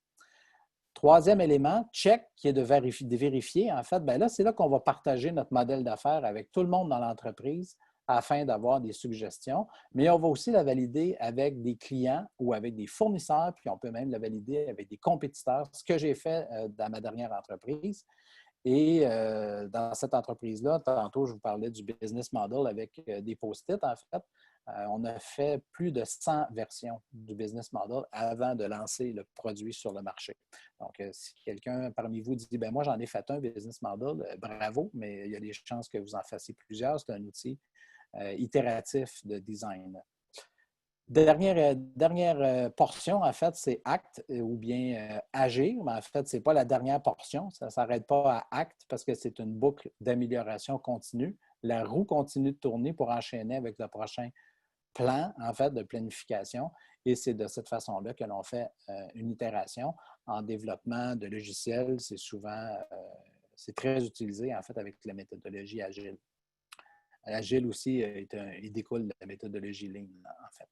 S4: Troisième élément, check, qui est de vérifier. En fait, bien là, c'est là qu'on va partager notre modèle d'affaires avec tout le monde dans l'entreprise afin d'avoir des suggestions, mais on va aussi la valider avec des clients ou avec des fournisseurs, puis on peut même la valider avec des compétiteurs, ce que j'ai fait dans ma dernière entreprise. Et dans cette entreprise-là, tantôt, je vous parlais du business model avec des post-it, en fait. On a fait plus de 100 versions du business model avant de lancer le produit sur le marché. Donc, si quelqu'un parmi vous dit « Bien, moi, j'en ai fait un business model », bravo, mais il y a des chances que vous en fassiez plusieurs. C'est un outil itératif de design. Dernière portion, en fait, c'est acte ou bien agir, mais en fait, ce n'est pas la dernière portion. Ça ne s'arrête pas à acte parce que c'est une boucle d'amélioration continue. La roue continue de tourner pour enchaîner avec le prochain plan, en fait, de planification. Et c'est de cette façon-là que l'on fait une itération. En développement de logiciels, c'est souvent, c'est très utilisé, en fait, avec la méthodologie agile. L'agile aussi, il découle de la méthodologie Lean, en fait.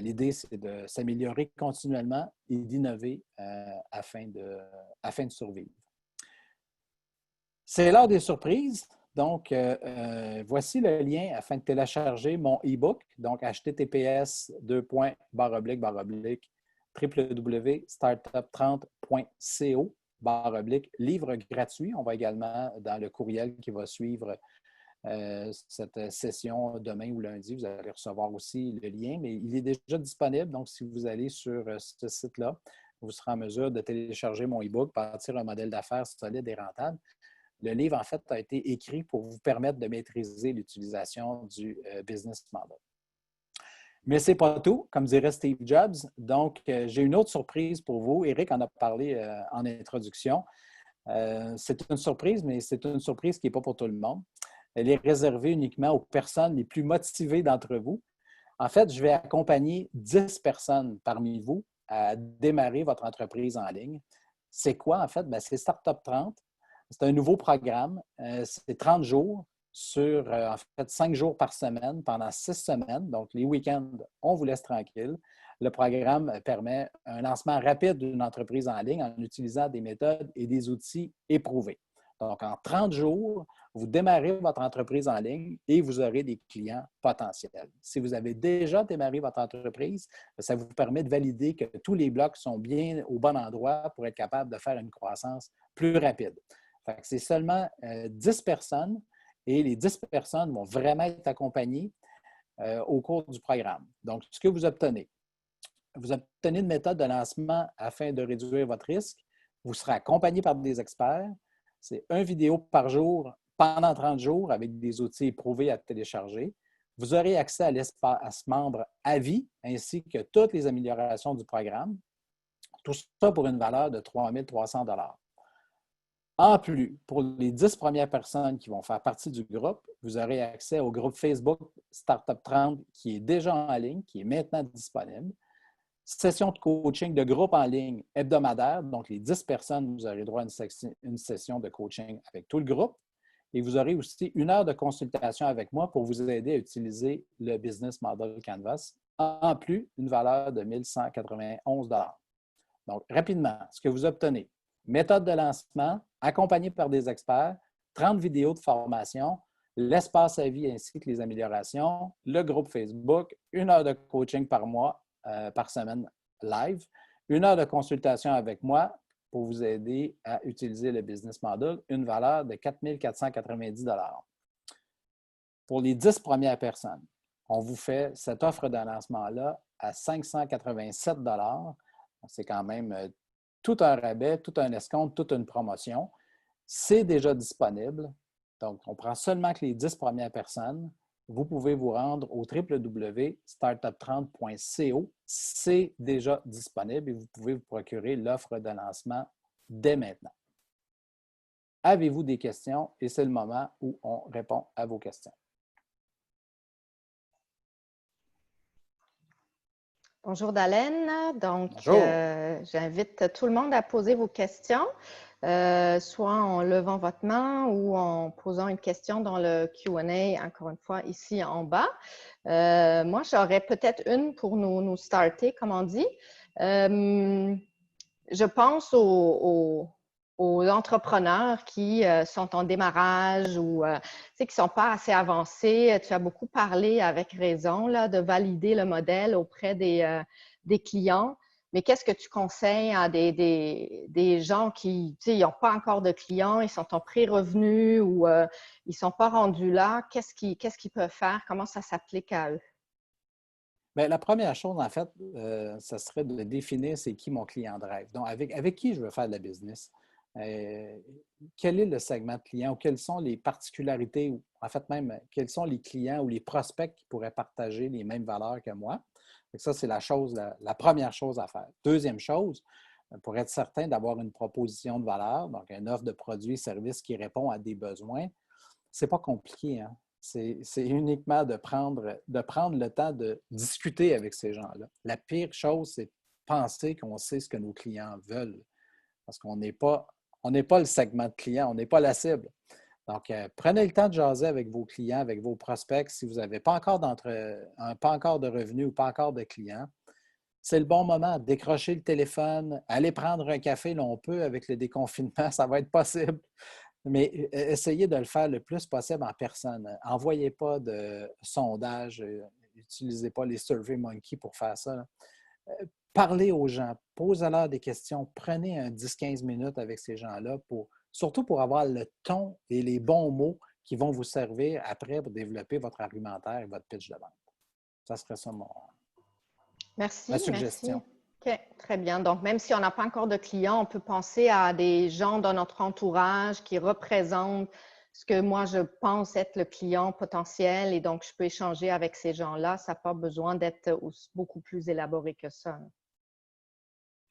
S4: L'idée, c'est de s'améliorer continuellement et d'innover afin de survivre. C'est l'heure des surprises. Donc, voici le lien afin de télécharger mon e-book. Donc, https://www.startup30.co/ livre gratuit. On va également, dans le courriel qui va suivre cette session demain ou lundi, vous allez recevoir aussi le lien, mais il est déjà disponible. Donc, si vous allez sur ce site-là, vous serez en mesure de télécharger mon e-book, bâtir un modèle d'affaires solide et rentable. Le livre, en fait, a été écrit pour vous permettre de maîtriser l'utilisation du business model. Mais ce n'est pas tout, comme dirait Steve Jobs. Donc, j'ai une autre surprise pour vous. Éric en a parlé en introduction. C'est une surprise, mais c'est une surprise qui n'est pas pour tout le monde. Elle est réservée uniquement aux personnes les plus motivées d'entre vous. En fait, je vais accompagner 10 personnes parmi vous à démarrer votre entreprise en ligne. C'est quoi, en fait? Bien, c'est Startup 30. C'est un nouveau programme. C'est 30 jours sur, en fait, 5 jours par semaine pendant 6 semaines. Donc, les week-ends, on vous laisse tranquille. Le programme permet un lancement rapide d'une entreprise en ligne en utilisant des méthodes et des outils éprouvés. Donc, en 30 jours, vous démarrez votre entreprise en ligne et vous aurez des clients potentiels. Si vous avez déjà démarré votre entreprise, ça vous permet de valider que tous les blocs sont bien au bon endroit pour être capable de faire une croissance plus rapide. C'est seulement 10 personnes et les 10 personnes vont vraiment être accompagnées au cours du programme. Donc, ce que vous obtenez une méthode de lancement afin de réduire votre risque. Vous serez accompagné par des experts. C'est une vidéo par jour pendant 30 jours avec des outils éprouvés à télécharger. Vous aurez accès à l'espace membre à vie ainsi que toutes les améliorations du programme. Tout ça pour une valeur de 3 300 $. En plus, pour les 10 premières personnes qui vont faire partie du groupe, vous aurez accès au groupe Facebook Startup 30 qui est déjà en ligne, qui est maintenant disponible. Session de coaching de groupe en ligne hebdomadaire. Donc, les 10 personnes, vous aurez droit à une session de coaching avec tout le groupe. Et vous aurez aussi 1 heure de consultation avec moi pour vous aider à utiliser le Business Model Canvas. En plus, une valeur de 1 191 $. Donc, rapidement, ce que vous obtenez, méthode de lancement, accompagné par des experts, 30 vidéos de formation, l'espace à vie ainsi que les améliorations, le groupe Facebook, 1 heure de coaching par mois, par semaine live, 1 heure de consultation avec moi pour vous aider à utiliser le Business Model, une valeur de 4 490 $. Pour les 10 premières personnes, on vous fait cette offre de lancement-là à 587 $. C'est quand même tout un rabais, tout un escompte, toute une promotion. C'est déjà disponible. Donc, on prend seulement que les 10 premières personnes. Vous pouvez vous rendre au www.startup30.co. C'est déjà disponible et vous pouvez vous procurer l'offre de lancement dès maintenant. Avez-vous des questions? Et c'est le moment où on répond à vos questions.
S2: Bonjour Dalen. Donc, j'invite tout le monde à poser vos questions, soit en levant votre main ou en posant une question dans le Q&A, encore une fois, ici en bas. Moi, j'aurais peut-être une pour nous starter, comme on dit. Je pense aux entrepreneurs qui sont en démarrage ou qui ne sont pas assez avancés. Tu as beaucoup parlé avec raison là, de valider le modèle auprès des clients. Mais qu'est-ce que tu conseilles à des gens qui n'ont pas encore de clients, ils sont en pré-revenu ou ils ne sont pas rendus là? Qu'est-ce qu'ils peuvent faire? Comment ça s'applique à eux?
S4: Bien, la première chose, en fait, ça serait de définir c'est qui mon client de rêve. Donc, avec qui je veux faire de la business? Quel est le segment de client ou quelles sont les particularités ou en fait même quels sont les clients ou les prospects qui pourraient partager les mêmes valeurs que moi? Donc ça, c'est la première chose à faire. Deuxième chose, pour être certain d'avoir une proposition de valeur, donc une offre de produits et services qui répond à des besoins, c'est pas compliqué, hein? C'est uniquement de prendre le temps de discuter avec ces gens-là. La pire chose, c'est penser qu'on sait ce que nos clients veulent. Parce qu'on n'est pas le segment de client, on n'est pas la cible. Donc, prenez le temps de jaser avec vos clients, avec vos prospects. Si vous n'avez pas encore de revenus ou pas encore de clients, c'est le bon moment. Décrochez le téléphone, allez prendre un café, là, on peut avec le déconfinement, ça va être possible. Mais essayez de le faire le plus possible en personne. Envoyez pas de sondage, n'utilisez pas les SurveyMonkey pour faire ça. Parlez aux gens, posez-leur des questions, prenez un 10-15 minutes avec ces gens-là, surtout pour avoir le ton et les bons mots qui vont vous servir après pour développer votre argumentaire et votre pitch de vente. Ça serait ça ma suggestion.
S2: Merci. OK, très bien. Donc, même si on n'a pas encore de clients, on peut penser à des gens dans notre entourage qui représentent ce que moi, je pense être le client potentiel et donc je peux échanger avec ces gens-là. Ça n'a pas besoin d'être beaucoup plus élaboré que ça.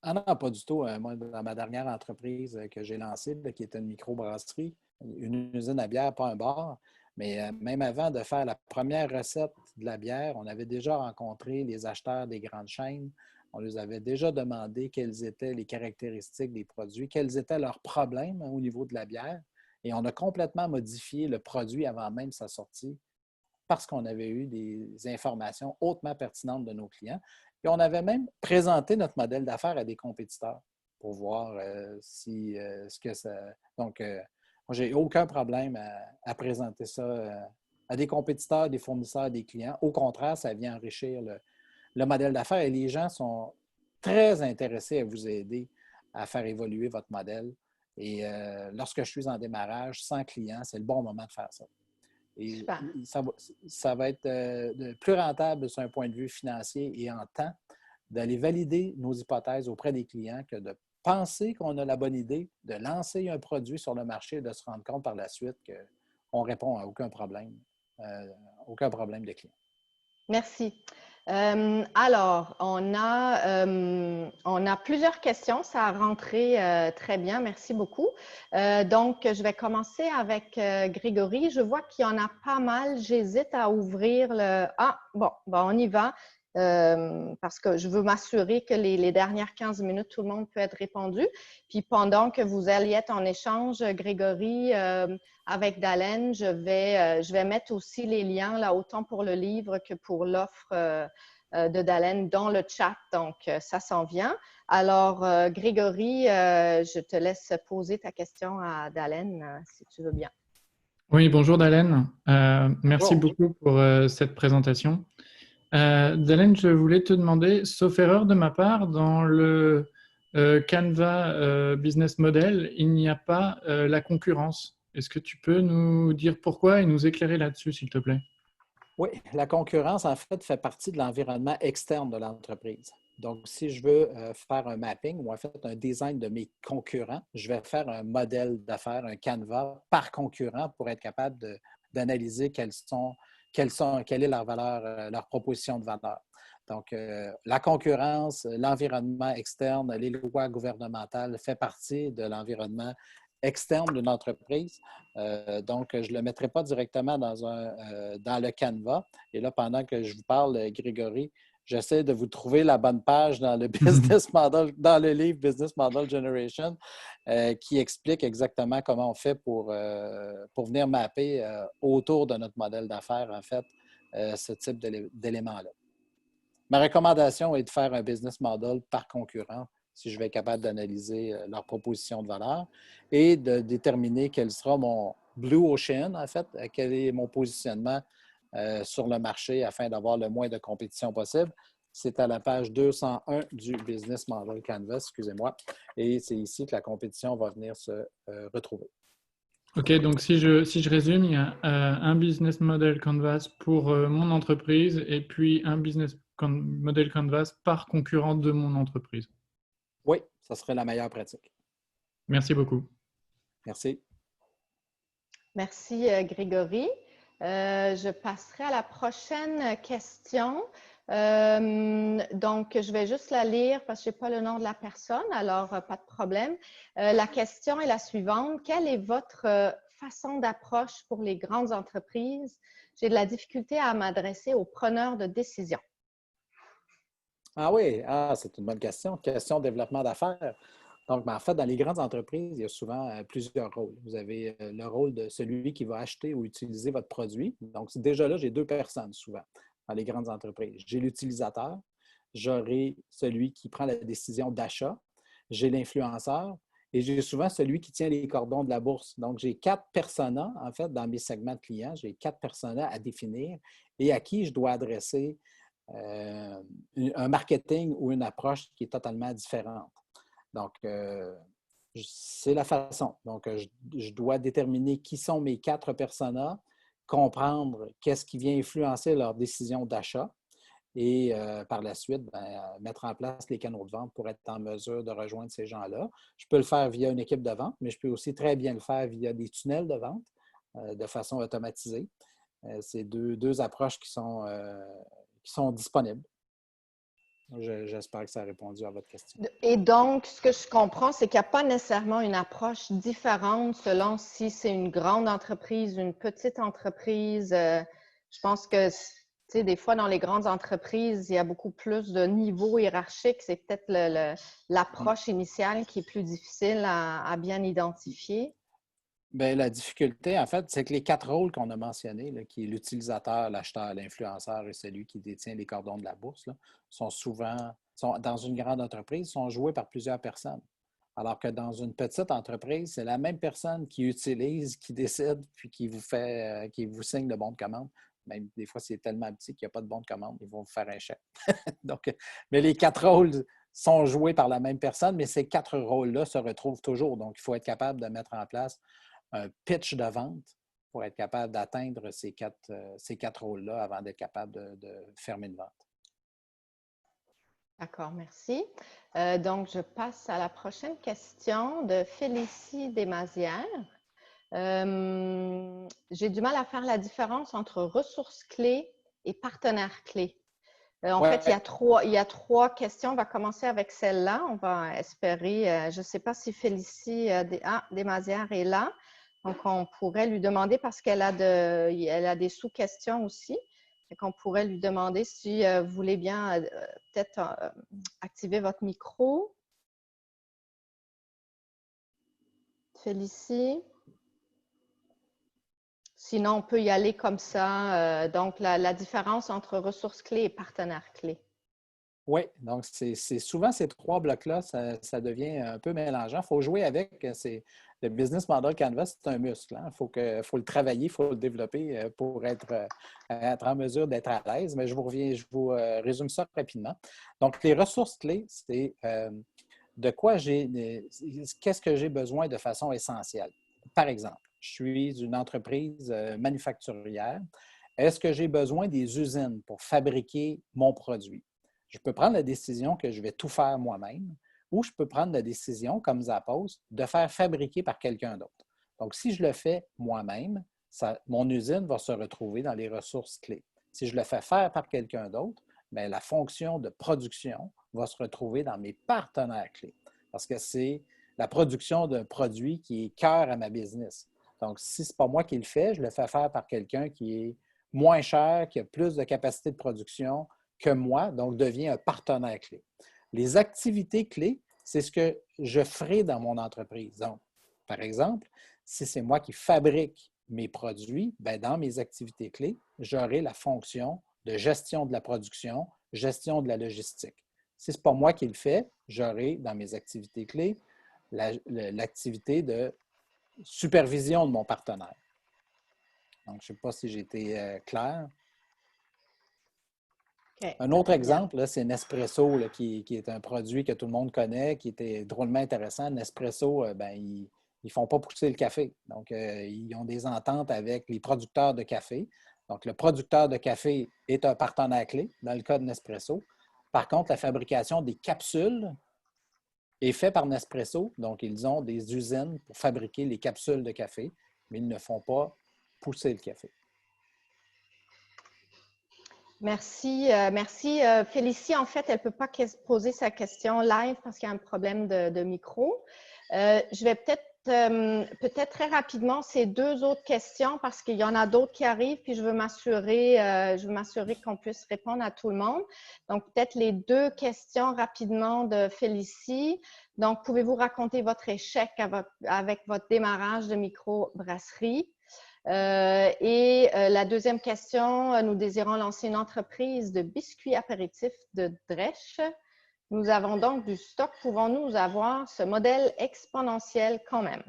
S4: Ah non, pas du tout. Moi, dans ma dernière entreprise que j'ai lancée, qui était une microbrasserie, une usine à bière, pas un bar, mais même avant de faire la première recette de la bière, on avait déjà rencontré les acheteurs des grandes chaînes. On leur avait déjà demandé quelles étaient les caractéristiques des produits, quels étaient leurs problèmes au niveau de la bière. Et on a complètement modifié le produit avant même sa sortie parce qu'on avait eu des informations hautement pertinentes de nos clients. Et on avait même présenté notre modèle d'affaires à des compétiteurs pour voir ce que ça... Donc, moi, j'ai aucun problème à présenter ça à des compétiteurs, des fournisseurs, des clients. Au contraire, ça vient enrichir le modèle d'affaires et les gens sont très intéressés à vous aider à faire évoluer votre modèle. Et lorsque je suis en démarrage, sans client, c'est le bon moment de faire ça. Et ça va être plus rentable sur un point de vue financier et en temps d'aller valider nos hypothèses auprès des clients que de penser qu'on a la bonne idée, de lancer un produit sur le marché et de se rendre compte par la suite qu'on répond à aucun problème de client.
S2: Merci. Alors, on a plusieurs questions. Ça a rentré très bien. Merci beaucoup. Donc, je vais commencer avec Grégory. Je vois qu'il y en a pas mal. J'hésite à ouvrir le… Ah, bon, on y va. Parce que je veux m'assurer que les dernières 15 minutes, tout le monde peut être répondu. Puis pendant que vous alliez être en échange, Grégory, avec Dalen, je vais mettre aussi les liens, là, autant pour le livre que pour l'offre de Dalen dans le chat. Donc, ça s'en vient. Alors, Grégory, je te laisse poser ta question à Dalen, si tu veux bien.
S5: Oui, bonjour Dalen. Merci beaucoup pour cette présentation. Dalen, je voulais te demander, sauf erreur de ma part, dans le Canva Business Model, il n'y a pas la concurrence. Est-ce que tu peux nous dire pourquoi et nous éclairer là-dessus, s'il te plaît?
S4: Oui, la concurrence, en fait partie de l'environnement externe de l'entreprise. Donc, si je veux faire un mapping ou en fait un design de mes concurrents, je vais faire un modèle d'affaires, un Canva par concurrent pour être capable d'analyser quelle est leur valeur, leur proposition de valeur. Donc, la concurrence, l'environnement externe, les lois gouvernementales fait partie de l'environnement externe d'une entreprise. Donc, je ne le mettrai pas directement dans le Canva. Et là, pendant que je vous parle, Grégory, j'essaie de vous trouver la bonne page dans le Business Model, dans le livre Business Model Generation, qui explique exactement comment on fait pour venir mapper autour de notre modèle d'affaires, en fait, ce type d'éléments-là. Ma recommandation est de faire un business model par concurrent si je vais être capable d'analyser leur proposition de valeur et de déterminer quel sera mon Blue Ocean, en fait, quel est mon positionnement sur le marché afin d'avoir le moins de compétition possible. C'est à la page 201 du Business Model Canvas, excusez-moi, et c'est ici que la compétition va venir se retrouver.
S5: OK, donc si je résume, il y a un business model Canvas pour mon entreprise et puis un business model Canvas par concurrent de mon entreprise.
S4: Oui, ça serait la meilleure pratique.
S5: Merci beaucoup.
S4: Merci.
S2: Merci, Grégory. Je passerai à la prochaine question. Donc, je vais juste la lire parce que je n'ai pas le nom de la personne, alors pas de problème. La question est la suivante. Quelle est votre façon d'approche pour les grandes entreprises? J'ai de la difficulté à m'adresser aux preneurs de décision.
S4: Ah oui, c'est une bonne question. Question de développement d'affaires. Donc, en fait, dans les grandes entreprises, il y a souvent plusieurs rôles. Vous avez le rôle de celui qui va acheter ou utiliser votre produit. Donc, déjà là, j'ai deux personnes souvent dans les grandes entreprises. J'ai l'utilisateur, j'aurai celui qui prend la décision d'achat, j'ai l'influenceur et j'ai souvent celui qui tient les cordons de la bourse. Donc, j'ai 4 personas, en fait, dans mes segments de clients. J'ai 4 personas à définir et à qui je dois adresser un marketing ou une approche qui est totalement différente. Donc, c'est la façon. Donc, je dois déterminer qui sont mes 4 personas, comprendre qu'est-ce qui vient influencer leur décision d'achat et par la suite, mettre en place les canaux de vente pour être en mesure de rejoindre ces gens-là. Je peux le faire via une équipe de vente, mais je peux aussi très bien le faire via des tunnels de vente de façon automatisée. C'est deux approches qui sont disponibles. J'espère que ça a répondu à votre question.
S2: Et donc, ce que je comprends, c'est qu'il n'y a pas nécessairement une approche différente selon si c'est une grande entreprise, une petite entreprise. Je pense que, tu sais, des fois, dans les grandes entreprises, il y a beaucoup plus de niveaux hiérarchiques. C'est peut-être l'approche initiale qui est plus difficile à bien identifier.
S4: Bien, la difficulté, en fait, c'est que les 4 rôles qu'on a mentionnés, là, qui est l'utilisateur, l'acheteur, l'influenceur et celui qui détient les cordons de la bourse, là, dans une grande entreprise, sont joués par plusieurs personnes. Alors que dans une petite entreprise, c'est la même personne qui utilise, qui décide, puis qui vous signe le bon de commande. Même des fois, c'est tellement petit qu'il n'y a pas de bon de commande, ils vont vous faire un chèque. Donc, mais les 4 rôles sont joués par la même personne, mais ces 4 rôles-là se retrouvent toujours. Donc, il faut être capable de mettre en place un pitch de vente pour être capable d'atteindre ces quatre rôles-là avant d'être capable de fermer une vente.
S2: D'accord, merci. Donc, je passe à la prochaine question de Félicie Desmazières. J'ai du mal à faire la différence entre ressources clés et partenaires clés. En fait, il y a trois questions. On va commencer avec celle-là. On va espérer, je ne sais pas si Félicie Desmazières est là. Donc, on pourrait lui demander, parce qu'elle a des sous-questions aussi, qu'on pourrait lui demander si vous voulez bien peut-être activer votre micro. Félicie. Sinon, on peut y aller comme ça. Donc, la différence entre ressources clés et partenaires clés.
S4: Oui, donc c'est souvent ces 3 blocs-là, ça devient un peu mélangeant. Il faut jouer avec. Le Business Model Canvas, c'est un muscle. Hein? Faut le travailler, il faut le développer pour être en mesure d'être à l'aise. Mais je vous résume ça rapidement. Donc, les ressources clés, c'est qu'est-ce que j'ai besoin de façon essentielle. Par exemple, je suis une entreprise manufacturière. Est-ce que j'ai besoin des usines pour fabriquer mon produit? Je peux prendre la décision que je vais tout faire moi-même ou je peux prendre la décision, comme Zappos, de faire fabriquer par quelqu'un d'autre. Donc, si je le fais moi-même, mon usine va se retrouver dans les ressources clés. Si je le fais faire par quelqu'un d'autre, bien, la fonction de production va se retrouver dans mes partenaires clés parce que c'est la production d'un produit qui est cœur à ma business. Donc, si ce n'est pas moi qui le fais, je le fais faire par quelqu'un qui est moins cher, qui a plus de capacité de production que moi, donc devient un partenaire clé. Les activités clés, c'est ce que je ferai dans mon entreprise. Donc, par exemple, si c'est moi qui fabrique mes produits, bien, dans mes activités clés, j'aurai la fonction de gestion de la production, gestion de la logistique. Si ce n'est pas moi qui le fais, j'aurai dans mes activités clés l'activité de supervision de mon partenaire. Donc, je ne sais pas si j'ai été clair. Okay. Un autre exemple, c'est Nespresso, là, qui est un produit que tout le monde connaît, qui était drôlement intéressant. Nespresso, ben, ils ne font pas pousser le café. Donc, ils ont des ententes avec les producteurs de café. Donc, le producteur de café est un partenaire clé dans le cas de Nespresso. Par contre, la fabrication des capsules est faite par Nespresso. Donc, ils ont des usines pour fabriquer les capsules de café, mais ils ne font pas pousser le café.
S2: Merci. Merci. Félicie, en fait, elle ne peut pas poser sa question live parce qu'il y a un problème de micro. Je vais peut-être très rapidement ces deux autres questions parce qu'il y en a d'autres qui arrivent, puis je veux m'assurer qu'on puisse répondre à tout le monde. Donc, peut-être les deux questions rapidement de Félicie. Donc, pouvez-vous raconter votre échec avec votre démarrage de microbrasserie? La deuxième question, nous désirons lancer une entreprise de biscuits apéritifs de Drèche. Nous avons donc du stock. Pouvons-nous avoir ce modèle exponentiel quand même?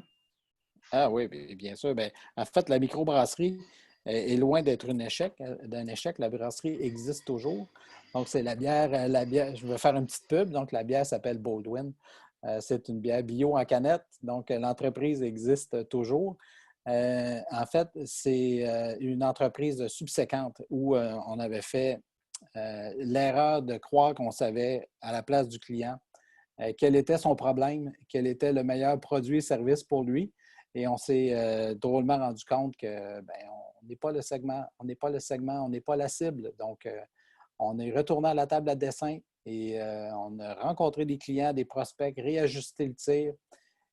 S4: Ah oui, bien sûr. Bien, en fait, la microbrasserie est loin d'être d'un échec. La brasserie existe toujours. Donc, c'est la bière, je vais faire une petite pub. Donc, la bière s'appelle Baldwin. C'est une bière bio en canette. Donc, l'entreprise existe toujours. En fait, c'est une entreprise subséquente où on avait fait l'erreur de croire qu'on savait à la place du client quel était son problème, quel était le meilleur produit et service pour lui. Et on s'est drôlement rendu compte que on n'est pas le segment, on n'est pas la cible. Donc, on est retourné à la table à dessin et on a rencontré des clients, des prospects, réajusté le tir.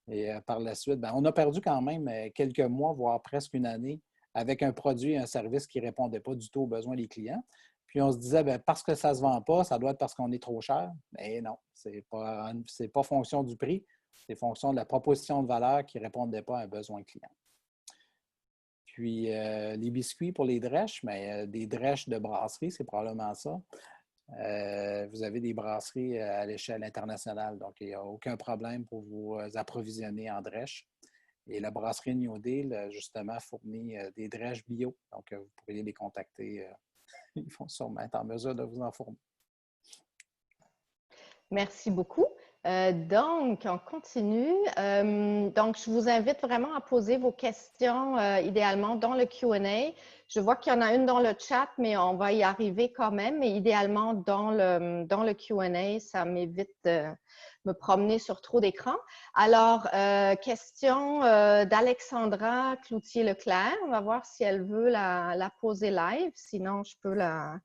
S4: Et par la suite, on a perdu quand même quelques mois, voire presque une année, avec un produit et un service qui ne répondaient pas du tout aux besoins des clients. Puis on se disait, parce que ça ne se vend pas, ça doit être parce qu'on est trop cher. Mais non, ce n'est pas fonction du prix, c'est fonction de la proposition de valeur qui ne répondait pas à un besoin client. Puis les biscuits pour les drèches, mais des drèches de brasserie, c'est probablement ça. Vous avez des brasseries à l'échelle internationale, donc il n'y a aucun problème pour vous approvisionner en drèche. Et la brasserie New Deal, justement, fournit des drèches bio, donc vous pourriez les contacter. Ils vont sûrement être en mesure de vous en fournir.
S2: Merci beaucoup. Donc, on continue. Donc, je vous invite vraiment à poser vos questions, idéalement, dans le Q&A. Je vois qu'il y en a une dans le chat, mais on va y arriver quand même. Mais idéalement, dans le Q&A, ça m'évite de me promener sur trop d'écrans. Alors, question d'Alexandra Cloutier-Leclerc. On va voir si elle veut la poser live. Sinon, je peux la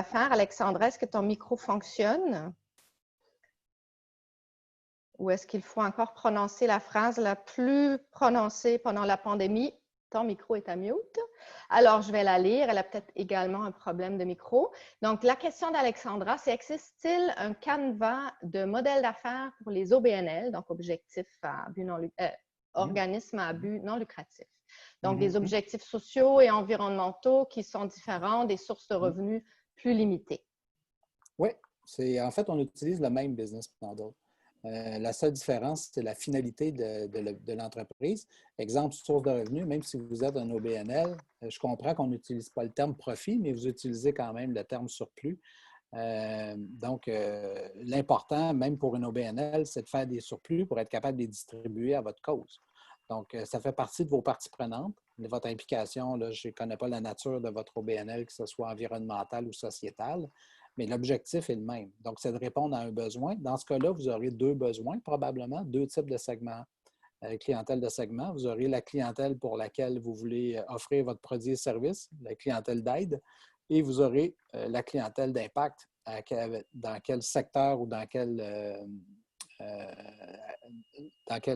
S2: faire. Alexandra, est-ce que ton micro fonctionne? Ou est-ce qu'il faut encore prononcer la phrase la plus prononcée pendant la pandémie? Ton micro est à mute. Alors, je vais la lire. Elle a peut-être également un problème de micro. Donc, la question d'Alexandra, c'est existe-t-il un canevas de modèle d'affaires pour les OBNL, donc organismes à but non lucratif? Donc, des objectifs sociaux et environnementaux qui sont différents, des sources de revenus plus limitées.
S4: Oui, en fait, on utilise le même business model. La seule différence, c'est la finalité de l'entreprise. Exemple, source de revenus, même si vous êtes un OBNL, je comprends qu'on n'utilise pas le terme profit, mais vous utilisez quand même le terme surplus. L'important, même pour une OBNL, c'est de faire des surplus pour être capable de les distribuer à votre cause. Donc, ça fait partie de vos parties prenantes, de votre implication. Là, je ne connais pas la nature de votre OBNL, que ce soit environnemental ou sociétal, mais l'objectif est le même. Donc, c'est de répondre à un besoin. Dans ce cas-là, vous aurez deux besoins, probablement, deux types de segments, clientèle de segments. Vous aurez la clientèle pour laquelle vous voulez offrir votre produit et service, la clientèle d'aide, et vous aurez la clientèle d'impact, dans quel secteur ou dans quel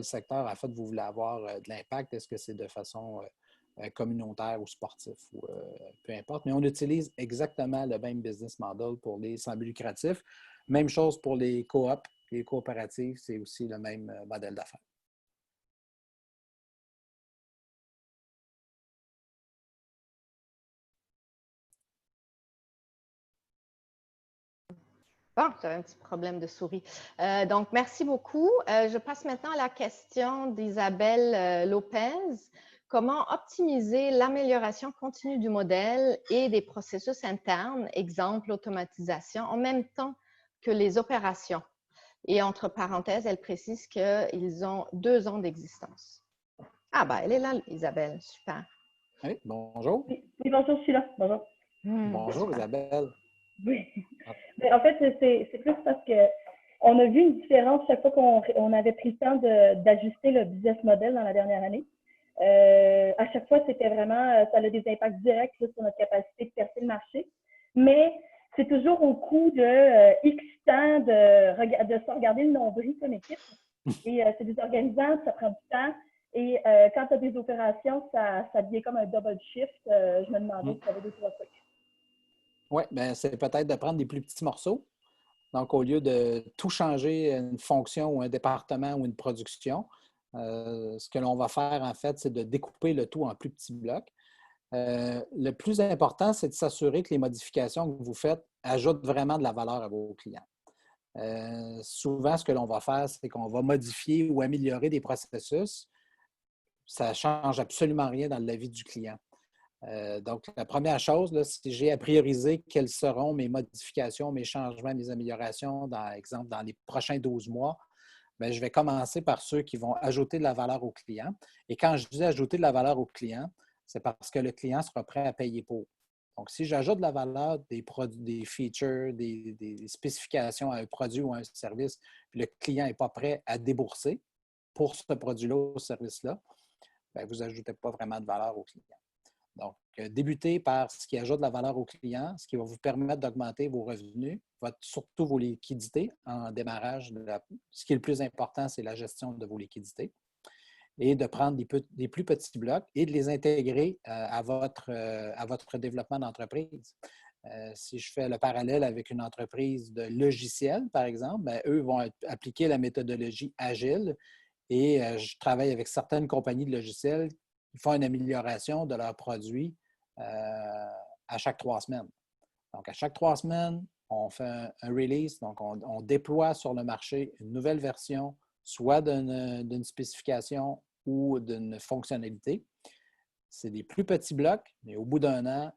S4: secteur, en fait, vous voulez avoir de l'impact. Est-ce que c'est de façon communautaire ou sportif, ou peu importe. Mais on utilise exactement le même business model pour les sans but lucratif. Même chose pour les coops, les coopératives, c'est aussi le même modèle d'affaires.
S2: Bon, j'avais un petit problème de souris. Donc, merci beaucoup. Je passe maintenant à la question d'Isabelle Lopez. Comment optimiser l'amélioration continue du modèle et des processus internes, exemple l'automatisation, en même temps que les opérations? Et entre parenthèses, elle précise qu'ils ont 2 ans d'existence. Ah, ben, elle est là, Isabelle. Super.
S4: Oui, bonjour.
S6: Oui, bonjour, je suis là. Bonjour.
S4: Bonjour,
S2: super.
S4: Isabelle.
S6: Oui. Mais en fait, c'est plus parce qu'on a vu une différence chaque fois qu'on avait pris le temps d'ajuster le business model dans la dernière année. À chaque fois, c'était vraiment, ça a des impacts directs là, sur notre capacité de percer le marché. Mais c'est toujours au coût de X temps de se regarder le nombril comme équipe. Et c'est désorganisant, ça prend du temps. Et quand tu as des opérations, ça devient comme un double shift. Je me demandais si tu avais 2-3 trucs.
S4: Oui, bien, c'est peut-être de prendre des plus petits morceaux. Donc, au lieu de tout changer, une fonction ou un département ou une production, ce que l'on va faire, en fait, c'est de découper le tout en plus petits blocs. Le plus important, c'est de s'assurer que les modifications que vous faites ajoutent vraiment de la valeur à vos clients. Souvent, ce que l'on va faire, c'est qu'on va modifier ou améliorer des processus. Ça ne change absolument rien dans la vie du client. Donc, la première chose, là, si j'ai à prioriser quelles seront mes modifications, mes changements, mes améliorations, dans exemple, dans les prochains 12 mois, bien, je vais commencer par ceux qui vont ajouter de la valeur au client. Et quand je dis ajouter de la valeur au client, c'est parce que le client sera prêt à payer pour. Donc, si j'ajoute de la valeur, des produits, des features, des spécifications à un produit ou à un service, puis le client n'est pas prêt à débourser pour ce produit-là ou ce service-là, bien, vous n'ajoutez pas vraiment de valeur au client. Donc, débutez par ce qui ajoute de la valeur au client, ce qui va vous permettre d'augmenter vos revenus, surtout vos liquidités en démarrage. Ce qui est le plus important, c'est la gestion de vos liquidités et de prendre des plus petits blocs et de les intégrer à votre développement d'entreprise. Si je fais le parallèle avec une entreprise de logiciels, par exemple, bien, eux vont appliquer la méthodologie agile et je travaille avec certaines compagnies de logiciels qui font une amélioration de leurs produits à chaque 3 semaines. Donc, à chaque 3 semaines, on fait un release, donc on déploie sur le marché une nouvelle version, soit d'une spécification ou d'une fonctionnalité. C'est des plus petits blocs, mais au bout d'1 an,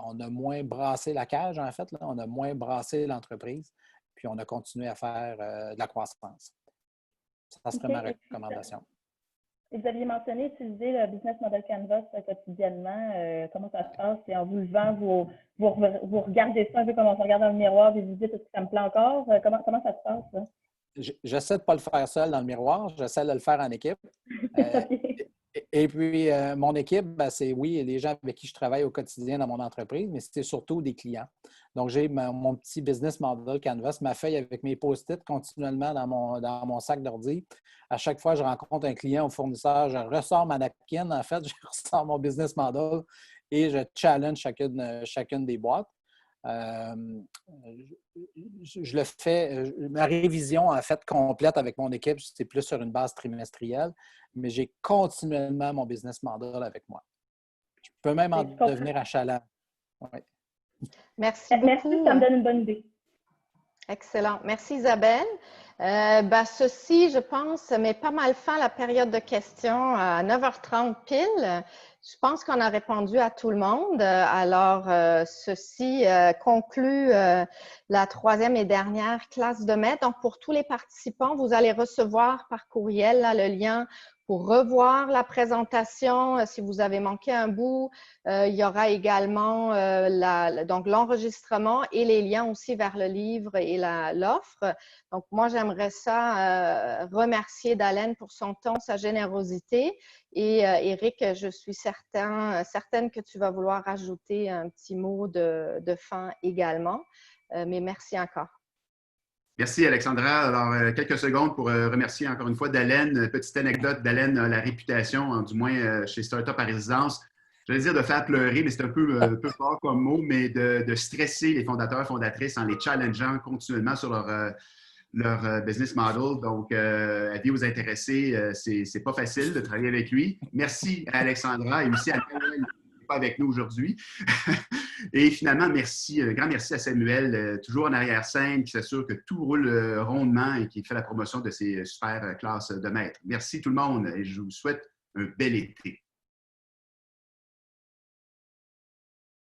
S4: on a moins brassé la cage, en fait. Là, on a moins brassé l'entreprise, puis on a continué à faire de la croissance. Ça serait ma recommandation.
S6: Et vous aviez mentionné utiliser le Business Model Canvas quotidiennement. Comment ça se passe? C'est en vous levant, vous regardez ça un peu comme on se regarde dans le miroir et vous dites est-ce que ça me plaît encore? Comment ça se passe? Ça?
S4: J'essaie de ne pas le faire seul dans le miroir. J'essaie de le faire en équipe. Et puis, mon équipe, ben, c'est oui, les gens avec qui je travaille au quotidien dans mon entreprise, mais c'est surtout des clients. Donc, j'ai mon petit Business Model Canvas, ma feuille avec mes post-it continuellement dans mon sac d'ordi. À chaque fois que je rencontre un client ou fournisseur, je ressors ma napkin, en fait, je ressors mon Business Model et je challenge chacune des boîtes. Je le fais, ma révision en fait complète avec mon équipe, c'est plus sur une base trimestrielle, mais j'ai continuellement mon business model avec moi. Je peux même en devenir achalant. Ouais.
S2: Merci beaucoup.
S6: Merci, ça me donne une bonne idée.
S2: Excellent. Merci Isabelle. Ceci, je pense, met pas mal fin à la période de questions à 9h30 pile. Je pense qu'on a répondu à tout le monde. Alors, ceci conclut la troisième et dernière classe de maître. Donc, pour tous les participants, vous allez recevoir par courriel là, le lien pour revoir la présentation. Si vous avez manqué un bout, il y aura également donc l'enregistrement et les liens aussi vers le livre et l'offre. Donc, moi, j'aimerais ça remercier Dallène pour son temps, sa générosité. Et Éric, je suis certaine que tu vas vouloir ajouter un petit mot de fin également. Mais merci encore.
S3: Merci, Alexandra. Alors, quelques secondes pour remercier encore une fois Dallène. Petite anecdote, Dallène a la réputation, du moins chez Startup à résidence, je vais dire de faire pleurer, mais c'est un peu fort comme mot, mais de stresser les fondateurs, fondatrices en les challengeant continuellement sur leur business model. Donc, avis aux intéressés, c'est pas facile de travailler avec lui. Merci à Alexandra et aussi à Noël, qui n'est pas avec nous aujourd'hui. Et finalement, un grand merci à Samuel, toujours en arrière-scène, qui s'assure que tout roule rondement et qui fait la promotion de ces super classes de maîtres. Merci tout le monde et je vous souhaite un bel été.